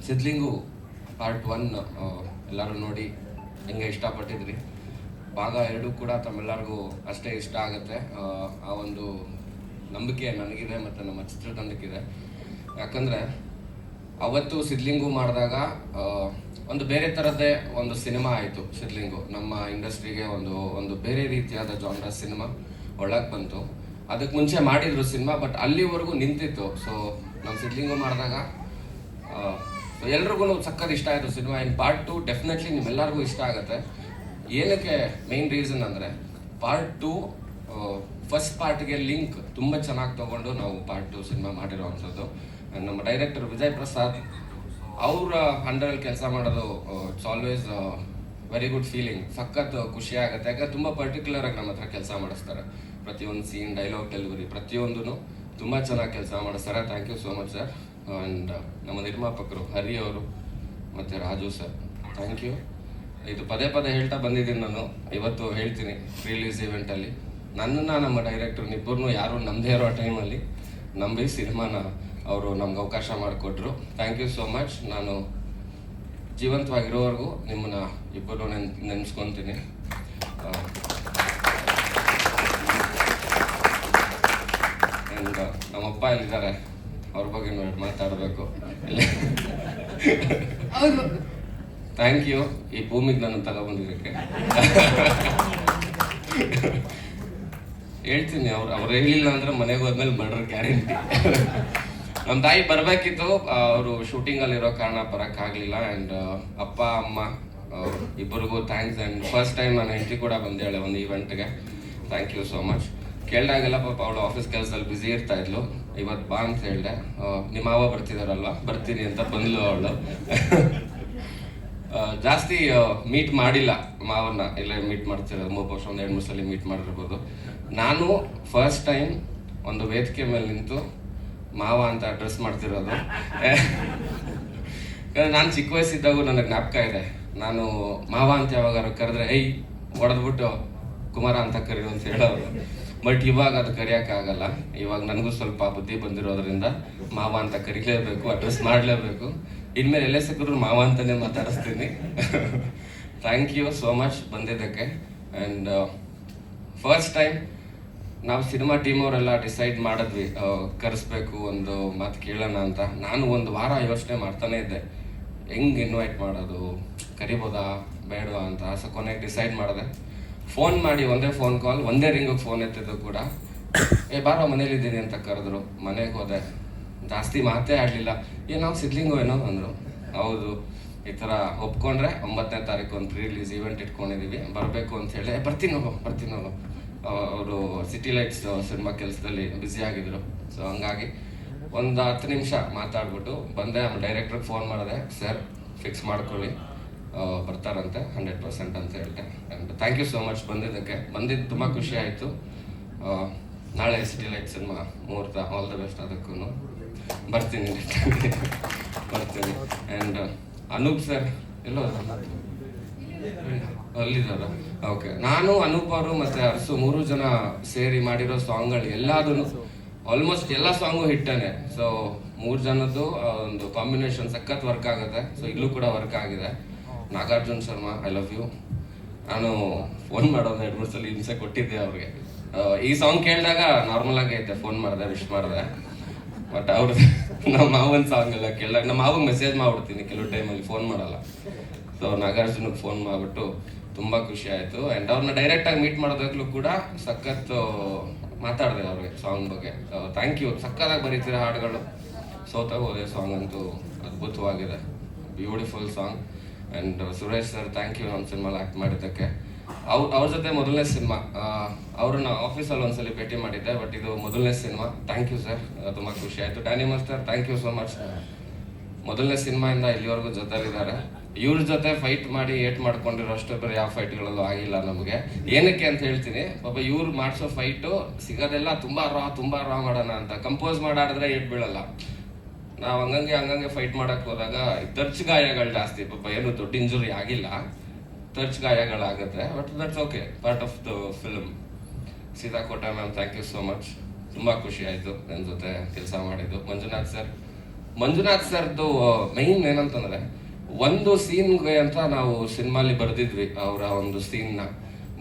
Sidlingu part 1 ಎಲ್ಲರೂ ನೋಡಿ ಹೆಂಗೆ ಇಷ್ಟಪಟ್ಟಿದ್ರಿ. ಭಾಗ 2 ಕೂಡ ತಮ್ಮೆಲ್ಲರಿಗೂ ಅಷ್ಟೇ ಇಷ್ಟ ಆಗುತ್ತೆ. ಆ ಒಂದು ನಂಬಿಕೆ ನನಗಿದೆ ಮತ್ತು ನಮ್ಮ ಚಿತ್ರತಂಡಕ್ಕಿದೆ. ಯಾಕಂದರೆ ಅವತ್ತು ಸಿದ್ಲಿಂಗು ಮಾಡಿದಾಗ ಒಂದು ಬೇರೆ ಥರದ್ದೇ ಒಂದು ಸಿನಿಮಾ ಆಯಿತು. ಸಿದ್ಲಿಂಗು ನಮ್ಮ ಇಂಡಸ್ಟ್ರಿಗೆ ಒಂದು ಬೇರೆ ರೀತಿಯಾದ ಜಾನ್ರ ಸಿನಿಮಾ ಒಳಗೆ ಬಂತು. ಅದಕ್ಕೆ ಮುಂಚೆ ಮಾಡಿದ್ರು ಸಿನಿಮಾ, ಬಟ್ ಅಲ್ಲಿವರೆಗೂ ನಿಂತಿತ್ತು. ಸೊ ನಾವು ಸಿದ್ಲಿಂಗು ಮಾಡಿದಾಗ ಎಲ್ರಿಗೂ ಸಕ್ಕತ್ ಇಷ್ಟ ಆಯಿತು ಸಿನಿಮಾ. ಇನ್ ಪಾರ್ಟ್ 2 ಡೆಫಿನೆಟ್ಲಿ ನಿಮ್ಮೆಲ್ಲರಿಗೂ ಇಷ್ಟ ಆಗುತ್ತೆ. ಏನಕ್ಕೆ ಮೇನ್ ರೀಸನ್ ಅಂದರೆ ಪಾರ್ಟ್ 2 ಫಸ್ಟ್ ಪಾರ್ಟ್ಗೆ ಲಿಂಕ್ ತುಂಬ ಚೆನ್ನಾಗಿ ತೊಗೊಂಡು ನಾವು ಪಾರ್ಟ್ 2 ಸಿನಿಮಾ ಮಾಡಿರೋವಂಥದ್ದು. ನಮ್ಮ ಡೈರೆಕ್ಟರ್ ವಿಜಯ್ ಪ್ರಸಾದ್ ಅವರ ಅಂಡರಲ್ಲಿ ಕೆಲಸ ಮಾಡೋದು it's always very good feeling. ಸಖತ್ ಖುಷಿ ಆಗುತ್ತೆ. ಯಾಕಂದ್ರೆ ತುಂಬ ಪರ್ಟಿಕ್ಯುಲರ್ ಆಗಿ ನಮ್ಮ ಹತ್ರ ಕೆಲಸ ಮಾಡಿಸ್ತಾರೆ. ಪ್ರತಿಯೊಂದು ಸೀನ್, ಡೈಲಾಗ್ ಡೆಲಿವರಿ ಪ್ರತಿಯೊಂದೂ ತುಂಬ ಚೆನ್ನಾಗಿ ಕೆಲಸ ಮಾಡಿಸ್ತಾರೆ. Thank you so much sir. And ನಮ್ಮ ನಿರ್ಮಾಪಕರು ಹರಿ ಅವರು ಮತ್ತು ರಾಜು ಸರ್, ಥ್ಯಾಂಕ್ ಯು. ಇದು ಪದೇ ಪದೇ ಹೇಳ್ತಾ ಬಂದಿದ್ದೀನಿ ನಾನು, ಇವತ್ತು ಹೇಳ್ತೀನಿ. ರಿಲೀಸ್ ಈವೆಂಟಲ್ಲಿ ನನ್ನನ್ನು ನಮ್ಮ ಡೈರೆಕ್ಟರ್ನಿಬ್ಬರನ್ನೂ ಯಾರು ನಮ್ಮದೇ ಇರೋ ಟೈಮಲ್ಲಿ ನಂಬಿ ಸಿನಿಮಾನ ಅವರು ನಮ್ಗೆ ಅವಕಾಶ ಮಾಡಿಕೊಟ್ರು. Thank you so much. ನಾನು ಜೀವಂತವಾಗಿರೋವರೆಗೂ ನಿಮ್ಮನ್ನ ಇಬ್ಬರು ನೆನೆಸ್ಕೊತೀನಿ. ಆ್ಯಂಡ್ ನಮ್ಮಪ್ಪ ಇಲ್ಲಿದ್ದಾರೆ, ಅವ್ರ ಬಗ್ಗೆ ನೋಡಿ ಮಾತಾಡಬೇಕು. ಥ್ಯಾಂಕ್ ಯು ಈ ಭೂಮಿಗೆ ನನ್ನ ತಗೊಬಂದಿದ್ದಕ್ಕೆ. ಹೇಳ್ತೀನಿ, ಅವ್ರು ಹೇಳಿಲ್ಲ ಅಂದ್ರೆ ಮನೆಗೆ ಹೋದ್ಮೇಲೆ ಮರ್ಡರ್ ಗ್ಯಾರಂಟಿ. ನಮ್ಮ ತಾಯಿ ಬರಬೇಕಿತ್ತು, ಅವರು ಶೂಟಿಂಗಲ್ಲಿರೋ ಕಾರಣ ಬರೋಕ್ಕಾಗಲಿಲ್ಲ. ಆ್ಯಂಡ್ ಅಪ್ಪ ಅಮ್ಮ ಇಬ್ಬರಿಗೂ ಥ್ಯಾಂಕ್ಸ್. ಆ್ಯಂಡ್ ಫಸ್ಟ್ ಟೈಮ್ ನಾನು ಹೆಂಡತಿ ಕೂಡ ಬಂದೇಳೆ ಒಂದು ಈವೆಂಟ್ಗೆ. Thank you so much. ಕೇಳಿದಾಗೆಲ್ಲ ಪಾಪ ಅವಳು ಆಫೀಸ್ ಕೆಲಸದಲ್ಲಿ ಬ್ಯುಸಿ ಇರ್ತಾ ಇದ್ಲು. ಇವತ್ತು ಬಾ ಅಂತ ಹೇಳಿದೆ. ನಿಮ್ಮ ಮಾವ ಬರ್ತಿದಾರಲ್ವ, ಬರ್ತೀನಿ ಅಂತ ಬಂದ್ಲು ಅವಳು. ಜಾಸ್ತಿ ಮೀಟ್ ಮಾಡಿಲ್ಲ ಮಾವನ್ನ, ಇಲ್ಲ ಮೀಟ್ ಮಾಡ್ತಿರೋದು 3 ವರ್ಷ, 1-2 ಸಲ ಮೀಟ್ ಮಾಡಿರ್ಬೋದು. ನಾನು ಫಸ್ಟ್ ಟೈಮ್ ಒಂದು ವೇದಿಕೆ ಮೇಲೆ ನಿಂತು ಮಾವ ಅಂತ ಅಡ್ರೆಸ್ ಮಾಡ್ತಿರೋದು. ನಾನು ಚಿಕ್ಕ ವಯಸ್ಸಿದ್ದಾಗೂ ನನಗೆ ಜ್ಞಾಪಕ ಇದೆ. ನಾನು ಮಾವ ಅಂತ ಯಾವಾಗಾರು ಕರೆದ್ರೆ ಹೊಡೆದ್ಬಿಟ್ಟು ಕುಮಾರ ಅಂತ ಕರೀರು ಅಂತ ಹೇಳೋರು. ಬಟ್ ಇವಾಗ ಅದು ಕರೆಯೋಕ್ಕಾಗಲ್ಲ. ಇವಾಗ ನನಗೂ ಸ್ವಲ್ಪ ಬುದ್ಧಿ ಬಂದಿರೋದ್ರಿಂದ ಮಾವ ಅಂತ ಕರೀಲೇಬೇಕು, ಅಡ್ರೆಸ್ ಮಾಡಲೇಬೇಕು. ಇನ್ಮೇಲೆ ಎಲ್ಲೇ ಸಿಕ್ಕಿದ್ರು ಮಾವ ಅಂತಲೇ ಮಾತಾಡಿಸ್ತೀನಿ. ಥ್ಯಾಂಕ್ ಯು ಸೋ ಮಚ್ ಬಂದಿದ್ದಕ್ಕೆ. ಆ್ಯಂಡ್ ಫಸ್ಟ್ ಟೈಮ್ ನಾವು ಸಿನಿಮಾ ಟೀಮ್ ಅವರೆಲ್ಲ ಡಿಸೈಡ್ ಮಾಡಿದ್ವಿ ಕರೆಸ್ಬೇಕು, ಒಂದು ಮಾತು ಕೇಳೋಣ ಅಂತ. ನಾನು ಒಂದು ವಾರ ಯೋಚನೆ ಮಾಡ್ತಾನೆ ಇದ್ದೆ, ಹೆಂಗೆ ಇನ್ವೈಟ್ ಮಾಡೋದು, ಕರಿಬೋದಾ ಬೇಡವಾ ಅಂತ. ಸೊ ಕೊನೆಗೆ ಡಿಸೈಡ್ ಮಾಡಿದೆ. ಫೋನ್ ಮಾಡಿ ಒಂದೇ ಫೋನ್ ಕಾಲ್, ಒಂದೇ ರಿಂಗಿಗೆ ಫೋನ್ ಎತ್ತಿದ್ದು ಕೂಡ, ಬಾರೋ ಮನೇಲಿದ್ದೀನಿ ಅಂತ ಕರೆದ್ರು. ಮನೆಗೆ ಹೋದೆ, ಜಾಸ್ತಿ ಮಾತೇ ಆಡಲಿಲ್ಲ. ನಾವು ಸಿದ್ಲಿಂಗು ಏನೋ ಅಂದರು. ಹೌದು, ಈ ಥರ ಒಪ್ಕೊಂಡ್ರೆ 9ನೇ ತಾರೀಕು ಒಂದು ರಿಲೀಸ್ ಈವೆಂಟ್ ಇಟ್ಕೊಂಡಿದ್ದೀವಿ, ಬರಬೇಕು ಅಂತ ಹೇಳಿ. ಬರ್ತೀನಿ ಹೋಗು. ಅವರು ಸಿಟಿ ಲೈಟ್ಸ್ ಸಿನಿಮಾ ಕೆಲಸದಲ್ಲಿ ಬ್ಯುಸಿ ಆಗಿದ್ರು. ಸೊ ಹಂಗಾಗಿ ಒಂದು 10 ನಿಮಿಷ ಮಾತಾಡ್ಬಿಟ್ಟು ಬಂದೆ. ನಮ್ಮ ಡೈರೆಕ್ಟ್ರಿಗೆ ಫೋನ್ ಮಾಡಿದೆ, ಸರ್ ಫಿಕ್ಸ್ ಮಾಡ್ಕೊಳ್ಳಿ, ಬರ್ತಾರಂತೆ 100% ಅಂತ ಹೇಳಿದೆ. And thank you so much ಬಂದಿದ್ದು ತುಂಬ ಖುಷಿ ಆಯಿತು. ನಾಳೆ ಸಿಟಿ ಲೈಟ್ ಸಿನಿಮಾ ಮುಹೂರ್ತ, ಆಲ್ ದ ಬೆಸ್ಟ್. ಅದಕ್ಕೂ ಬರ್ತೀನಿ. ಆ್ಯಂಡ್ ಅನೂಪ್ ಸರ್ ಎಲ್ಲೋ ಅಲ್ಲಿದ್ದಾರ? ಓಕೆ. ನಾನು, ಅನೂಪ್ ಅವರು ಮತ್ತು ಅರ್ಸು 3 ಜನ ಸೇರಿ ಮಾಡಿರೋ ಸಾಂಗ್ಗಳು ಎಲ್ಲದೂ ಆಲ್ಮೋಸ್ಟ್ ಎಲ್ಲ ಸಾಂಗು ಹಿಟ್ಟನೆ. ಸೊ 3 ಜನದ್ದು ಒಂದು ಕಾಂಬಿನೇಷನ್ ಸಖತ್ ವರ್ಕ್ ಆಗುತ್ತೆ. ಸೊ ಇಲ್ಲೂ ಕೂಡ ವರ್ಕ್ ಆಗಿದೆ. Nagarjun Sharma, I love you. ನಾನು ಫೋನ್ ಮಾಡೋದು 2-3 ಸಲ ಹಿಂಸೆ ಕೊಟ್ಟಿದ್ದೆ ಅವ್ರಿಗೆ. ಈ ಸಾಂಗ್ ಕೇಳಿದಾಗ ನಾರ್ಮಲ್ ಆಗಿ ಐತೆ, ಫೋನ್ ಮಾಡಿದೆ, ವಿಶ್ ಮಾಡಿದೆ. ಬಟ್ ಅವ್ರು ನಮ್ಮ ಮಾವನ ಸಾಂಗ್ ಎಲ್ಲ ಕೇಳಿದಾಗ ನಮ್ಮ ಮಾವಂಗೆ ಮೆಸೇಜ್ ಮಾಡ್ಬಿಡ್ತೀನಿ, ಕೆಲವು ಟೈಮಲ್ಲಿ ಫೋನ್ ಮಾಡಲ್ಲ. ಸೊ ನಾಗಾರ್ಜುನಿಗೆ ಫೋನ್ ಮಾಡಿಬಿಟ್ಟು ತುಂಬ ಖುಷಿ ಆಯಿತು. ಆ್ಯಂಡ್ ಅವ್ರನ್ನ ಡೈರೆಕ್ಟಾಗಿ ಮೀಟ್ ಮಾಡೋದಾಗ್ಲೂ ಕೂಡ ಸಖತ್ ಮಾತಾಡಿದೆ ಅವ್ರಿಗೆ ಸಾಂಗ್ ಬಗ್ಗೆ. Thank you. ಸಖತ್ತಾಗಿ ಬರೀತೀರ ಹಾಡುಗಳು. ಸೋತಾಗ ಹೋದೆ ಸಾಂಗ್ ಅಂತೂ ಅದ್ಭುತವಾಗಿದೆ, beautiful song. And Suresh sir, thank you ನಮ್ಮ ಸಿನಿಮಾಲಿ ಆ್ಯಕ್ಟ್ ಮಾಡಿದ್ದಕ್ಕೆ. ಅವ್ರ ಜೊತೆ ಮೊದಲನೇ ಸಿನಿಮಾ, ಅವ್ರನ್ನ ಆಫೀಸಲ್ಲಿ ಒಂದ್ಸಲಿ ಭೇಟಿ ಮಾಡಿದ್ದೆ, ಬಟ್ ಇದು ಮೊದಲನೇ ಸಿನಿಮಾ. ಥ್ಯಾಂಕ್ ಯು ಸರ್, ತುಂಬ ಖುಷಿ ಆಯಿತು. Danny master, thank you so much. ಮೊದಲನೇ ಸಿನಿಮಾಯಿಂದ ಇಲ್ಲಿವರೆಗೂ ಜೊತೆಲಿದ್ದಾರೆ. ಇವ್ರ ಜೊತೆ ಫೈಟ್ ಮಾಡಿ ಏಟ್ ಮಾಡ್ಕೊಂಡಿರೋ ಅಷ್ಟು ಬೇರೆ ಯಾವ ಫೈಟ್ಗಳಲ್ಲೂ ಆಗಿಲ್ಲ ನಮಗೆ. ಏನಕ್ಕೆ ಅಂತ ಹೇಳ್ತೀನಿ, ಪಾಪ ಇವ್ರು ಮಾಡಿಸೋ ಫೈಟು ಸಿಗೋದೆಲ್ಲ ತುಂಬ ರಾ ಮಾಡೋಣ ಅಂತ. ಕಂಪೋಸ್ ಮಾಡಾಡಿದ್ರೆ ಏಟ್ ಬೀಳಲ್ಲ. ನಾವು ಹಂಗಂಗೆ ಫೈಟ್ ಮಾಡಕ್ಕೆ ಹೋದಾಗ ತರ್ಚ್ ಗಾಯಗಳು ಜಾಸ್ತಿ. ಪಾಪ ಏನು ದೊಡ್ಡ ಇಂಜುರಿ ಆಗಿಲ್ಲ, ತರ್ಚ್ ಗಾಯಗಳಾಗುತ್ತೆ. But that's okay, part of the film. Seethakota ma'am, thank you so much. ತುಂಬ ಖುಷಿ ಆಯಿತು ನನ್ನ ಜೊತೆ ಕೆಲಸ ಮಾಡಿದ್ದು. ಮಂಜುನಾಥ್ ಸರ್, ಮಂಜುನಾಥ್ ಸರ್ದು ಮೈನ್ ಏನಂತಂದ್ರೆ ಒಂದು ಸೀನ್ಗೆ ಅಂತ ನಾವು ಸಿನಿಮಾಲಿ ಬರೆದಿದ್ವಿ ಅವರ ಒಂದು ಸೀನ್ನ.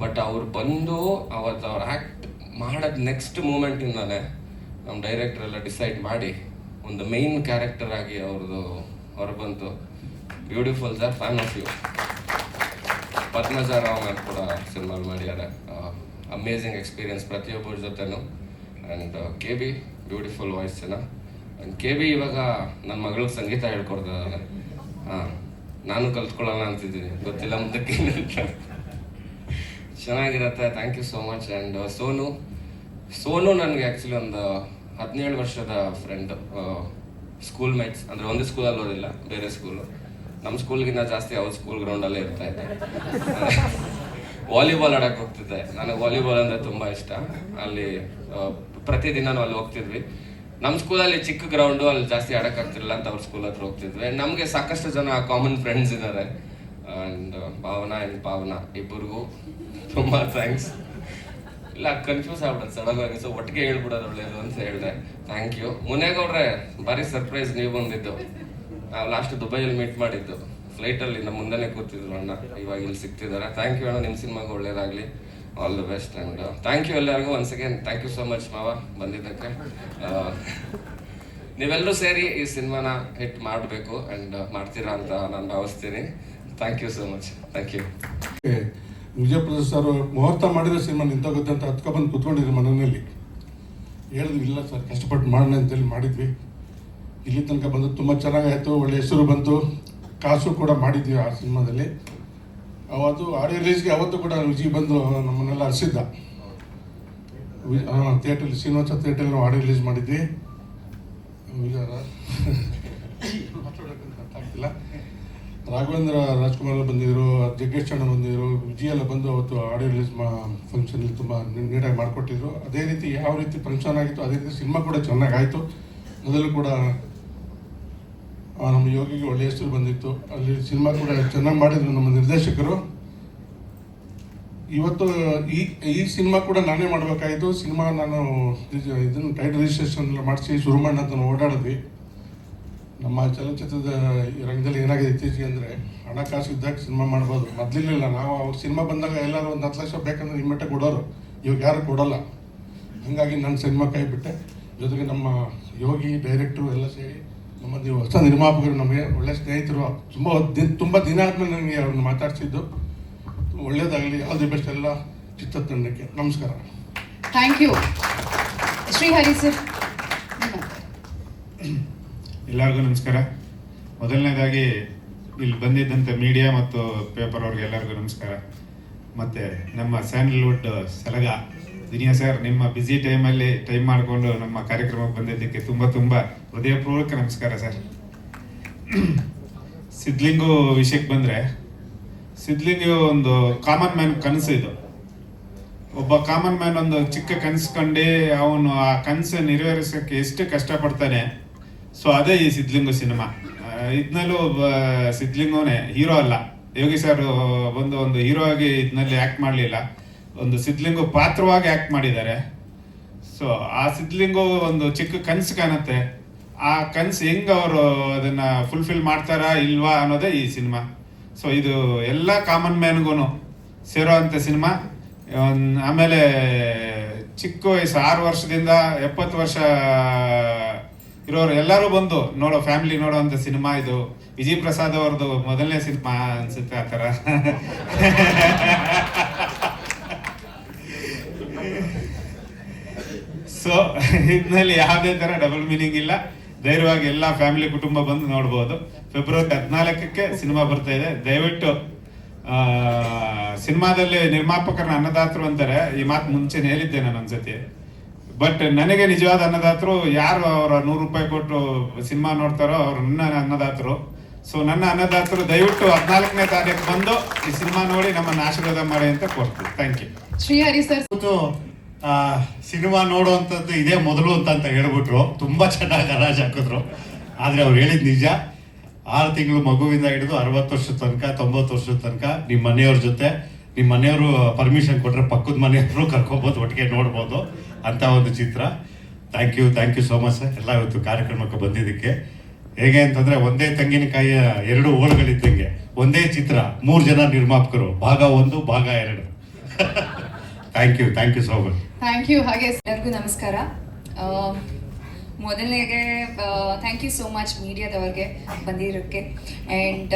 ಬಟ್ ಅವ್ರು ಬಂದು ಅವತ್ತು ಅವ್ರು ಆ್ಯಕ್ಟ್ ಮಾಡೋದು ನೆಕ್ಸ್ಟ್ ಮೂಮೆಂಟಿಂದಾನೆ ನಮ್ಮ ಡೈರೆಕ್ಟರ್ ಎಲ್ಲ ಡಿಸೈಡ್ ಮಾಡಿ ಒಂದು ಮೈನ್ ಕ್ಯಾರೆಕ್ಟರ್ ಆಗಿ ಅವ್ರದ್ದು ಹೊರಬಂತು. Beautiful sir, fan of you. Padmaja Rao ma'am ಕೂಡ ಸಿನಿಮಾಲ್ ಮಾಡಿದ್ದಾರೆ. ಅಮೇಝಿಂಗ್ ಎಕ್ಸ್ಪೀರಿಯನ್ಸ್ ಪ್ರತಿಯೊಬ್ಬರ ಜೊತೆನೂ. And K B beautiful voice ಚೆನ್ನಾಗಿ. ಆ್ಯಂಡ್ ಕೆ ಬಿ ಇವಾಗ ನನ್ನ ಮಗಳಿಗೆ ಸಂಗೀತ ಹೇಳ್ಕೊಡ್ತಾರೆ. ನಾನು ಕಲ್ತ್ಕೊಳ್ಳೋಣ ಅಂತಿದ್ದೀನಿ, ಗೊತ್ತಿಲ್ಲ ಮುಂದಕ್ಕೆ ಚೆನ್ನಾಗಿರತ್ತೆ. Thank you so much. And Sonu ನನಗೆ ಆ್ಯಕ್ಚುಲಿ ಒಂದು 17 ವರ್ಷದ ಫ್ರೆಂಡ್, ಸ್ಕೂಲ್ ಮೇಟ್ಸ್. ಅಂದರೆ ಒಂದೇ ಸ್ಕೂಲಲ್ಲಿ ಓದಿಲ್ಲ, ಬೇರೆ ಸ್ಕೂಲು. ನಮ್ಮ ಸ್ಕೂಲ್ಗಿಂತ ಜಾಸ್ತಿ ಅವ್ರ ಸ್ಕೂಲ್ ಗ್ರೌಂಡಲ್ಲೇ ಇರ್ತಾ ಇದ್ದೆ. ವಾಲಿಬಾಲ್ ಆಡಕ್ಕೆ ಹೋಗ್ತಿದ್ದೆ. ನನಗೆ ವಾಲಿಬಾಲ್ ಅಂದರೆ ತುಂಬ ಇಷ್ಟ. ಅಲ್ಲಿ ಪ್ರತಿದಿನ ಅಲ್ಲಿ ಹೋಗ್ತಿದ್ವಿ. ನಮ್ಮ ಸ್ಕೂಲಲ್ಲಿ ಚಿಕ್ಕ ಗ್ರೌಂಡು, ಅಲ್ಲಿ ಜಾಸ್ತಿ ಆಡೋಕ್ಕಾಗ್ತಿರಲಿಲ್ಲ ಅಂತ ಅವ್ರ ಸ್ಕೂಲ್ ಹತ್ರ ಹೋಗ್ತಿದ್ವಿ. ನಮಗೆ ಸಾಕಷ್ಟು ಜನ ಕಾಮನ್ ಫ್ರೆಂಡ್ಸ್ ಇದ್ದಾರೆ. ಆ್ಯಂಡ್ ಭಾವನಾ ಆ್ಯಂಡ್ ಪಾವನಾ ಇಬ್ಬರಿಗೂ ತುಂಬ ಥ್ಯಾಂಕ್ಸ್. ಇಲ್ಲ ಕನ್ಫ್ಯೂಸ್ ಆಗ್ಬಿಡೋದು ಸಡನ್ನಾಗಿ, ಸೊ ಒಟ್ಟಿಗೆ ಹೇಳ್ಬಿಡೋದು ಒಳ್ಳೇದು ಅಂತ ಹೇಳಿದೆ. Thank you. ಮುನೇಗೌಡ್ರೆ, ಭಾರಿ ಸರ್ಪ್ರೈಸ್ ನೀವು ಬಂದಿದ್ದು. ನಾವು ಲಾಸ್ಟ್ ದುಬೈಯಲ್ಲಿ ಮೀಟ್ ಮಾಡಿದ್ದು, ಫ್ಲೈಟಲ್ಲಿ ನಮ್ಮ ಮುಂದೆನೇ ಕೂತಿದ್ರು ಅಣ್ಣ. ಇವಾಗ ಇಲ್ಲಿ ಸಿಗ್ತಿದ್ದಾರೆ. ಥ್ಯಾಂಕ್ ಯು ಅಣ್ಣ, ನಿಮ್ಮ ಸಿನಿಮಾಗೆ ಒಳ್ಳೇದಾಗಲಿ. All the best. And thank you ಎಲ್ಲರಿಗೂ once again. Thank you so much ಮಾವ ಬಂದಿದ್ದಕ್ಕೆ. ನೀವೆಲ್ಲರೂ ಸೇರಿ ಈ ಸಿನಿಮಾನ ಹಿಟ್ ಮಾಡಬೇಕು ಆ್ಯಂಡ್ ಮಾಡ್ತೀರಾ ಅಂತ ನಾನು ಭಾವಿಸ್ತೀನಿ. Thank you so much. Thank you. Vijayaprasad sir ಮುಹೂರ್ತ ಮಾಡಿರೋ ಸಿನಿಮಾ ನಿಂತೋಗುತ್ತೆ ಅಂತ ಹತ್ಕೊಬಂದು ಕೂತ್ಕೊಂಡಿದ್ರು ಮನೆಯಲ್ಲಿ. ಹೇಳಿದ್ವಿ ಇಲ್ಲ ಸರ್ ಕಷ್ಟಪಟ್ಟು ಮಾಡೋಣ ಅಂತೇಳಿ ಮಾಡಿದ್ವಿ. ಇಲ್ಲಿ ತನಕ ಬಂದು ತುಂಬ ಚೆನ್ನಾಗಾಯಿತು, ಒಳ್ಳೆ ಹೆಸರು ಬಂತು, ಕಾಸು ಕೂಡ ಮಾಡಿದ್ವಿ ಆ ಸಿನಿಮಾದಲ್ಲಿ. ಅವತ್ತು ಆಡಿಯೋ ರಿಲೀಸ್ಗೆ ಅವತ್ತು ಕೂಡ ವಿಜಯ್ ಬಂದು ನಮ್ಮನ್ನೆಲ್ಲ ಹರಿಸಿದ್ದ. ಥಿಯೇಟ್ರಲ್ಲಿ, ಶ್ರೀನಿವಾಸ ಥಿಯೇಟ್ರಲ್ಲಿ ನಾವು ಆಡಿಯೋ ರಿಲೀಸ್ ಮಾಡಿದ್ವಿ. ಆಗ್ತಿಲ್ಲ. ರಾಘವೇಂದ್ರ ರಾಜ್ಕುಮಾರ್ ಬಂದಿದ್ರು, ಜಗ್ಗೇಶ್ ಅಣ್ಣ ಬಂದಿದ್ರು, ವಿಜಯ್ ಎಲ್ಲ ಬಂದು ಅವತ್ತು ಆಡಿಯೋ ರಿಲೀಸ್ ಫಂಕ್ಷನಲ್ಲಿ ತುಂಬ ನೀಟಾಗಿ ಮಾಡಿಕೊಟ್ಟಿದ್ರು. ಅದೇ ರೀತಿ ಯಾವ ರೀತಿ ಫಂಕ್ಷನ್ ಆಗಿತ್ತು ಅದೇ ರೀತಿ ಸಿನಿಮಾ ಕೂಡ ಚೆನ್ನಾಗಾಯಿತು. ಮೊದಲು ಕೂಡ ನಮ್ಮ ಯೋಗಿಗೆ ಒಳ್ಳೆಯ ಹೆಸರು ಬಂದಿತ್ತು. ಅಲ್ಲಿ ಸಿನಿಮಾ ಕೂಡ ಚೆನ್ನಾಗಿ ಮಾಡಿದ್ರು ನಮ್ಮ ನಿರ್ದೇಶಕರು. ಇವತ್ತು ಈ ಸಿನಿಮಾ ಕೂಡ ನಾನೇ ಮಾಡಬೇಕಾಯಿತು. ಸಿನಿಮಾ ನಾನು ಇದನ್ನು ಟೈಟಲ್ ರಿಜಿಸ್ಟ್ರೇಷನ್ ಎಲ್ಲ ಮಾಡಿಸಿ ಶುರು ಮಾಡೋಣ ಅಂತ ನಾವು ಓಡಾಡಿದ್ವಿ. ನಮ್ಮ ಚಲನಚಿತ್ರದ ರಂಗದಲ್ಲಿ ಏನಾಗಿದೆ ಇತ್ತೀಚೆಗೆ ಅಂದರೆ, ಹಣಕಾಸು ಇದ್ದಾಗ ಸಿನಿಮಾ ಮಾಡ್ಬೋದು. ಮೊದಲಿಲ್ಲ, ನಾವು ಅವ್ರ ಸಿನಿಮಾ ಬಂದಾಗ ಎಲ್ಲರೂ ಒಂದು 10 ಲಕ್ಷ ಬೇಕಂದ್ರೆ ಇಮ್ಮಟ್ಟೆ ಕೊಡೋರು. ಇವಾಗ ಯಾರು ಕೊಡೋಲ್ಲ. ಹಾಗಾಗಿ ನಾನು ಸಿನಿಮಾ ಕೈ ಬಿಟ್ಟೆ. ಜೊತೆಗೆ ನಮ್ಮ ಯೋಗಿ ಡೈರೆಕ್ಟ್ರು ಎಲ್ಲ ಸೇರಿ ನಮ್ಮ ಹೊಸ ನಿರ್ಮಾಪಕರು, ನಮಗೆ ಒಳ್ಳೆ ಸ್ನೇಹಿತರು. ತುಂಬ ದಿನ ಆದಮೇಲೆ ನನಗೆ ಅವ್ರನ್ನ ಮಾತಾಡ್ಸಿದ್ದು. ಒಳ್ಳೇದಾಗಲಿ. ಆಲ್ ದಿ ಬೆಸ್ಟ್ ಎಲ್ಲ ಚಿತ್ರತಂಡಕ್ಕೆ. ನಮಸ್ಕಾರ. Thank you. ಶ್ರೀಹರಿ ಸರ್. ಎಲ್ಲರಿಗೂ ನಮಸ್ಕಾರ. ಮೊದಲನೇದಾಗಿ ಇಲ್ಲಿ ಬಂದಿದ್ದಂಥ ಮೀಡಿಯಾ ಮತ್ತು ಪೇಪರ್ ಅವ್ರಿಗೆ ಎಲ್ಲರಿಗೂ ನಮಸ್ಕಾರ. ಮತ್ತು ನಮ್ಮ ಸ್ಯಾಂಡಲ್ವುಡ್ ಸಲಗ ದಿನಿಯಾ ಸರ್, ನಿಮ್ಮ ಬ್ಯುಸಿ ಟೈಮಲ್ಲಿ ಟೈಮ್ ಮಾಡಿಕೊಂಡು ನಮ್ಮ ಕಾರ್ಯಕ್ರಮಕ್ಕೆ ಬಂದಿದ್ದಕ್ಕೆ ತುಂಬ ತುಂಬ ಹೃದಯಪೂರ್ವಕ ನಮಸ್ಕಾರ ಸರ್. ಸಿದ್ಲಿಂಗು ವಿಷಯಕ್ಕೆ ಬಂದರೆ, ಸಿದ್ಲಿಂಗು ಒಂದು ಕಾಮನ್ ಮ್ಯಾನ್ ಕನಸು. ಇದು ಒಬ್ಬ ಕಾಮನ್ ಮ್ಯಾನ್ ಒಂದು ಚಿಕ್ಕ ಕನಸು ಕಂಡು ಅವನು ಆ ಕನಸು ನೆರವೇರಿಸೋಕ್ಕೆ ಎಷ್ಟು ಕಷ್ಟಪಡ್ತಾನೆ. ಸೊ ಅದೇ ಈ ಸಿದ್ಲಿಂಗು ಸಿನಿಮಾ. ಇದನ್ನಲ್ಲೂ ಒಬ್ಬ ಸಿದ್ಲಿಂಗುನೇ ಹೀರೋ ಅಲ್ಲ. ಯೋಗಿ ಸರ್ ಒಂದು ಹೀರೋ ಆಗಿ ಇದನ್ನಲ್ಲಿ ಆ್ಯಕ್ಟ್ ಮಾಡಲಿಲ್ಲ, ಒಂದು ಸಿದ್ಲಿಂಗು ಪಾತ್ರವಾಗಿ ಆ್ಯಕ್ಟ್ ಮಾಡಿದ್ದಾರೆ. ಸೊ ಆ ಸಿದ್ಲಿಂಗು ಒಂದು ಚಿಕ್ಕ ಕನಸು ಕಾಣುತ್ತೆ. ಆ ಕನಸು ಹೆಂಗೆ ಅವರು ಅದನ್ನು ಫುಲ್ಫಿಲ್ ಮಾಡ್ತಾರಾ ಇಲ್ವಾ ಅನ್ನೋದೇ ಈ ಸಿನಿಮಾ. ಸೊ ಇದು ಎಲ್ಲ ಕಾಮನ್ ಮ್ಯಾನ್ಗೂ ಸೇರೋ ಅಂಥ ಸಿನಿಮಾ. ಆಮೇಲೆ ಚಿಕ್ಕ ವಯಸ್ಸು 6 ವರ್ಷದಿಂದ 70 ವರ್ಷ ಇರೋರು ಎಲ್ಲರೂ ಬಂದು ನೋಡೋ, ಫ್ಯಾಮಿಲಿ ನೋಡೋ ಅಂಥ ಸಿನಿಮಾ ಇದು. ವಿಜಯ್ ಪ್ರಸಾದ್ ಅವ್ರದ್ದು ಮೊದಲನೇ ಸಿನಿಮಾ ಅನ್ಸುತ್ತೆ ಆ ಥರ. ಸೊ ಇದರಲ್ಲಿ ಯಾವುದೇ ಥರ ಡಬಲ್ ಮೀನಿಂಗ್ ಇಲ್ಲ. ಧೈರ್ಯವಾಗಿ ಎಲ್ಲ ಫ್ಯಾಮಿಲಿ ಕುಟುಂಬ ಬಂದು ನೋಡ್ಬೋದು. ಫೆಬ್ರವರಿ 14ಕ್ಕೆ ಸಿನಿಮಾ ಬರ್ತಾ ಇದೆ. ದಯವಿಟ್ಟು ಸಿನಿಮಾದಲ್ಲಿ ನಿರ್ಮಾಪಕರನ್ನ ಅನ್ನದಾತರು ಅಂತಾರೆ. ಈ ಮಾತು ಮುಂಚೆನೆ ಹೇಳಿದ್ದೆ ನಾನು ಒಂದ್ಸತಿ. ಬಟ್ ನನಗೆ ನಿಜವಾದ ಅನ್ನದಾತರು ಯಾರು ಅವರ 100 ರೂಪಾಯಿ ಕೊಟ್ಟು ಸಿನಿಮಾ ನೋಡ್ತಾರೋ ಅವ್ರು ನನ್ನ ಅನ್ನದಾತರು. ಸೊ ನನ್ನ ಅನ್ನದಾತರು ದಯವಿಟ್ಟು 14ನೇ ತಾರೀಕು ಬಂದು ಈ ಸಿನಿಮಾ ನೋಡಿ ನಮ್ಮನ್ನು ಆಶೀರ್ವಾದ ಮಾಡಿ ಅಂತ ಕೋರ್ತೀವಿ. Thank you. Srihari sir. Cinema ನೋಡುವಂಥದ್ದು ಇದೇ ಮೊದಲು ಅಂತ ಹೇಳ್ಬಿಟ್ರು. ತುಂಬ ಚೆನ್ನಾಗಿ ಗರಾಜ್ ಹಾಕಿದ್ರು. ಆದರೆ ಅವ್ರು ಹೇಳಿದ್ ನಿಜ. 6 ತಿಂಗಳು ಮಗುವಿಂದ ಹಿಡಿದು 60 ವರ್ಷದ ತನಕ 90 ವರ್ಷದ ತನಕ ನಿಮ್ಮ ಮನೆಯವ್ರ ಜೊತೆ, ನಿಮ್ಮ ಮನೆಯವರು ಪರ್ಮಿಷನ್ ಕೊಟ್ಟರೆ ಪಕ್ಕದ ಮನೆಯವರು ಕರ್ಕೊಬೋದು, ಒಟ್ಟಿಗೆ ನೋಡ್ಬೋದು ಅಂತ ಒಂದು ಚಿತ್ರ. Thank you so much sir ಎಲ್ಲ ಇವತ್ತು ಕಾರ್ಯಕ್ರಮಕ್ಕೆ ಬಂದಿದ್ದಕ್ಕೆ. ಹೇಗೆ ಅಂತಂದ್ರೆ ಒಂದೇ ತೆಂಗಿನಕಾಯಿಯ 2 ಓಳುಗಳಿದ್ದಂಗೆ, ಒಂದೇ ಚಿತ್ರ 3 ಜನ ನಿರ್ಮಾಪಕರು, ಭಾಗ 1 ಭಾಗ 2. Thank you so much. Thank you. ಹಾಗೆ ಎಲ್ಲರಿಗೂ ನಮಸ್ಕಾರ. ಮೊದಲನೇಗೆ ಥ್ಯಾಂಕ್ ಯು ಸೋ ಮಚ್ ಮೀಡಿಯಾದವ್ರಿಗೆ ಬಂದಿರೋಕ್ಕೆ. ಆ್ಯಂಡ್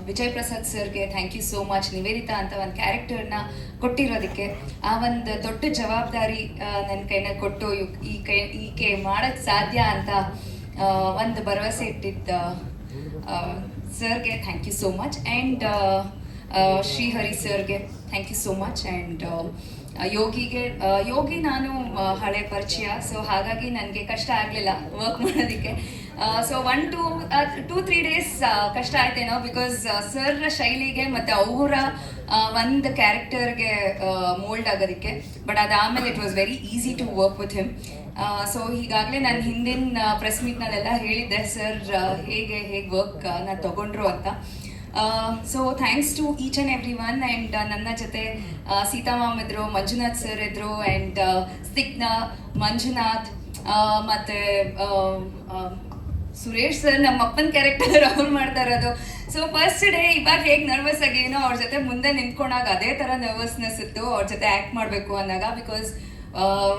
ವಿಜಯ್ ಪ್ರಸಾದ್ ಸರ್ಗೆ thank you so much. Nivedita ಅಂತ ಒಂದು ಕ್ಯಾರೆಕ್ಟರ್ನ ಕೊಟ್ಟಿರೋದಕ್ಕೆ, ಆ ಒಂದು ದೊಡ್ಡ ಜವಾಬ್ದಾರಿ ನನ್ನ ಕೈನ ಕೊಟ್ಟು ಈಕೆ ಮಾಡೋಕ್ಕೆ ಸಾಧ್ಯ ಅಂತ ಒಂದು ಭರವಸೆ ಇಟ್ಟಿದ್ದ ಸರ್ಗೆ thank you so much. And Srihari ಸರ್ಗೆ thank you so much. And Yogi ನಾನು ಹಳೆ ಪರಿಚಯ, ಸೊ ಹಾಗಾಗಿ ನನಗೆ ಕಷ್ಟ ಆಗಲಿಲ್ಲ ವರ್ಕ್ ಮಾಡೋದಕ್ಕೆ. ಸೊ 1-2-3 ಡೇಸ್ ಕಷ್ಟ ಆಯ್ತೇನೋ, ಬಿಕಾಸ್ ಸರ್ ಶೈಲಿಗೆ ಮತ್ತು ಅವರ ಒಂದು ಕ್ಯಾರೆಕ್ಟರ್ಗೆ ಮೋಲ್ಡ್ ಆಗೋದಕ್ಕೆ. ಬಟ್ ಅದಾದಮೇಲೆ it was very easy to work with him. So ಈಗಾಗಲೇ ನಾನು ಹಿಂದಿನ ಪ್ರೆಸ್ ಮೀಟ್ನಲ್ಲೆಲ್ಲ ಹೇಳಿದ್ದೆ ಸರ್ ಹೇಗೆ ವರ್ಕ್ ನಾನು ತಗೊಂಡ್ರು ಅಂತ. So thanks to each and every one. And ನನ್ನ ಜೊತೆ ಸೀತಾ ಮ್ಯಾಮ್ ಇದ್ರು, ಮಂಜುನಾಥ್ ಸರ್ ಇದ್ರು, ಆ್ಯಂಡ್ ಸ್ತಿಗ್ನ, ಮಂಜುನಾಥ್, ಮತ್ತು ಸುರೇಶ್ ಸರ್, ನಮ್ಮ ಅಪ್ಪನ ಕ್ಯಾರೆಕ್ಟರ್ ಅವ್ರು ಮಾಡ್ತಾ ಇರೋದು. ಸೊ ಫಸ್ಟ್ ಡೇ ಇವಾಗ ಹೇಗೆ ನರ್ವಸ್ ಆಗಿನೋ ಅವ್ರ ಜೊತೆ ಮುಂದೆ ನಿಂತ್ಕೊಂಡಾಗ ಅದೇ ಥರ ನರ್ವಸ್ನೆಸ್ ಇತ್ತು ಅವ್ರ ಜೊತೆ ಆ್ಯಕ್ಟ್ ಮಾಡಬೇಕು ಅಂದಾಗ. ಬಿಕಾಸ್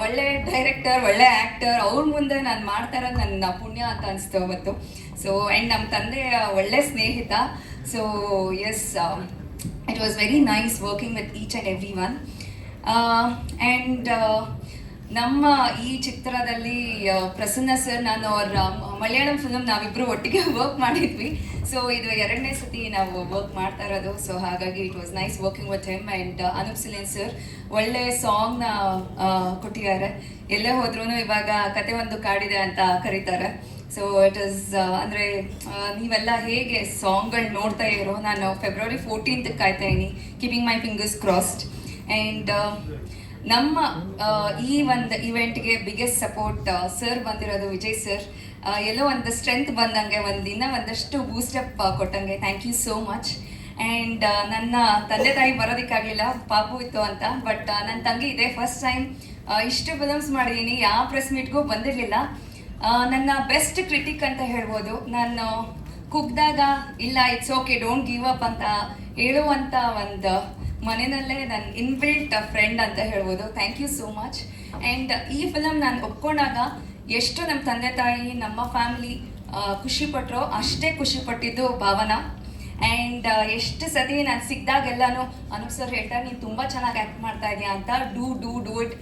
ಒಳ್ಳೆ ಡೈರೆಕ್ಟರ್, ಒಳ್ಳೆ ಆ್ಯಕ್ಟರ್, ಅವ್ರ ಮುಂದೆ ನಾನು ಮಾಡ್ತಾ ಇರೋದು ನನ್ನ ಪುಣ್ಯ ಅಂತ ಅನಿಸ್ತು ಅವತ್ತು. ಸೊ ಆ್ಯಂಡ್ ನಮ್ಮ ತಂದೆ ಒಳ್ಳೆ ಸ್ನೇಹಿತ. So yes, it was very nice working with each and every one. And ನಮ್ಮ ಈ ಚಿತ್ರದಲ್ಲಿ ಪ್ರಸನ್ನ ಸರ್, ನಾನು ಅವ್ರ ಮಲಯಾಳಂ ಫಿಲಮ್ ನಾವಿಬ್ಬರು ಒಟ್ಟಿಗೆ ವರ್ಕ್ ಮಾಡಿದ್ವಿ. ಸೊ ಇದು 2ನೇ ಸತಿ ನಾವು ವರ್ಕ್ ಮಾಡ್ತಾ ಇರೋದು. ಸೊ ಹಾಗಾಗಿ it was nice working with him. And Anoop Seelin sir ಒಳ್ಳೆ ಸಾಂಗ್ನ ಕೊಟ್ಟಿದ್ದಾರೆ. ಎಲ್ಲೇ ಹೋದ್ರೂ ಇವಾಗ ಕತೆ ಒಂದು ಕಾಡಿದೆ ಅಂತ ಕರೀತಾರೆ. ಸೊ ಇಟ್ ಇಸ್ ಅಂದರೆ ನೀವೆಲ್ಲ ಹೇಗೆ ಸಾಂಗ್ಗಳು ನೋಡ್ತಾ ಇರೋ, ನಾನು ಫೆಬ್ರವರಿ 14th ಕಾಯ್ತಾ ಇದ್ದೀನಿ, keeping my fingers crossed. And ನಮ್ಮ ಈ ಒಂದು ಇವೆಂಟ್ಗೆ ಬಿಗ್ಗೆಸ್ಟ್ ಸಪೋರ್ಟ್ ಸರ್ ಬಂದಿರೋದು, ವಿಜಯ್ ಸರ್. ಎಲ್ಲೋ ಒಂದು ಸ್ಟ್ರೆಂತ್ ಬಂದಂಗೆ, ಒಂದಷ್ಟು ಬೂಸ್ಟಪ್ ಕೊಟ್ಟಂಗೆ. Thank you so much. And ನನ್ನ ತಂದೆ ತಾಯಿ ಬರೋದಕ್ಕಾಗಲಿಲ್ಲ, ಪಾಪು ಇತ್ತು ಅಂತ. ಬಟ್ ನನ್ನ ತಂಗಿ ಇದೆ, ಫಸ್ಟ್ ಟೈಮ್ ಇಷ್ಟು ಫಿಲಮ್ಸ್ ಮಾಡಿದ್ದೀನಿ, ಯಾವ ಪ್ರೆಸ್ ಮೀಟ್ಗೂ ಬಂದಿರಲಿಲ್ಲ. ನನ್ನ ಬೆಸ್ಟ್ ಕ್ರಿಟಿಕ್ ಅಂತ ಹೇಳ್ಬೋದು. ನಾನು ಕುಗ್ದಾಗ ಇಲ್ಲ it's okay, don't give up ಅಂತ ಹೇಳುವಂಥ ಒಂದು ಮನೆಯಲ್ಲೇ ನನ್ನ ಇನ್ಬಿಲ್ಟ್ ಫ್ರೆಂಡ್ ಅಂತ ಹೇಳ್ಬೋದು. Thank you so much. And ಈ ಫಿಲಮ್ ನಾನು ಒಪ್ಕೊಂಡಾಗ ಎಷ್ಟು ನಮ್ಮ ತಂದೆ ತಾಯಿ, ನಮ್ಮ ಫ್ಯಾಮಿಲಿ ಖುಷಿಪಟ್ಟರೋ ಅಷ್ಟೇ ಖುಷಿಪಟ್ಟಿದ್ದು ಭಾವನಾ. ಆ್ಯಂಡ್ ಎಷ್ಟು ಸತಿ ನಾನು ಸಿಕ್ಕಿದಾಗೆಲ್ಲನೂ ಅನೂಪ್ ಸರ್ ಹೇಳ್ತಾರೆ, ನೀನು ತುಂಬ ಚೆನ್ನಾಗಿ ಆ್ಯಕ್ಟ್ ಮಾಡ್ತಾ ಇದೆಯಾ ಅಂತ, ಡೂ ಇಟ್,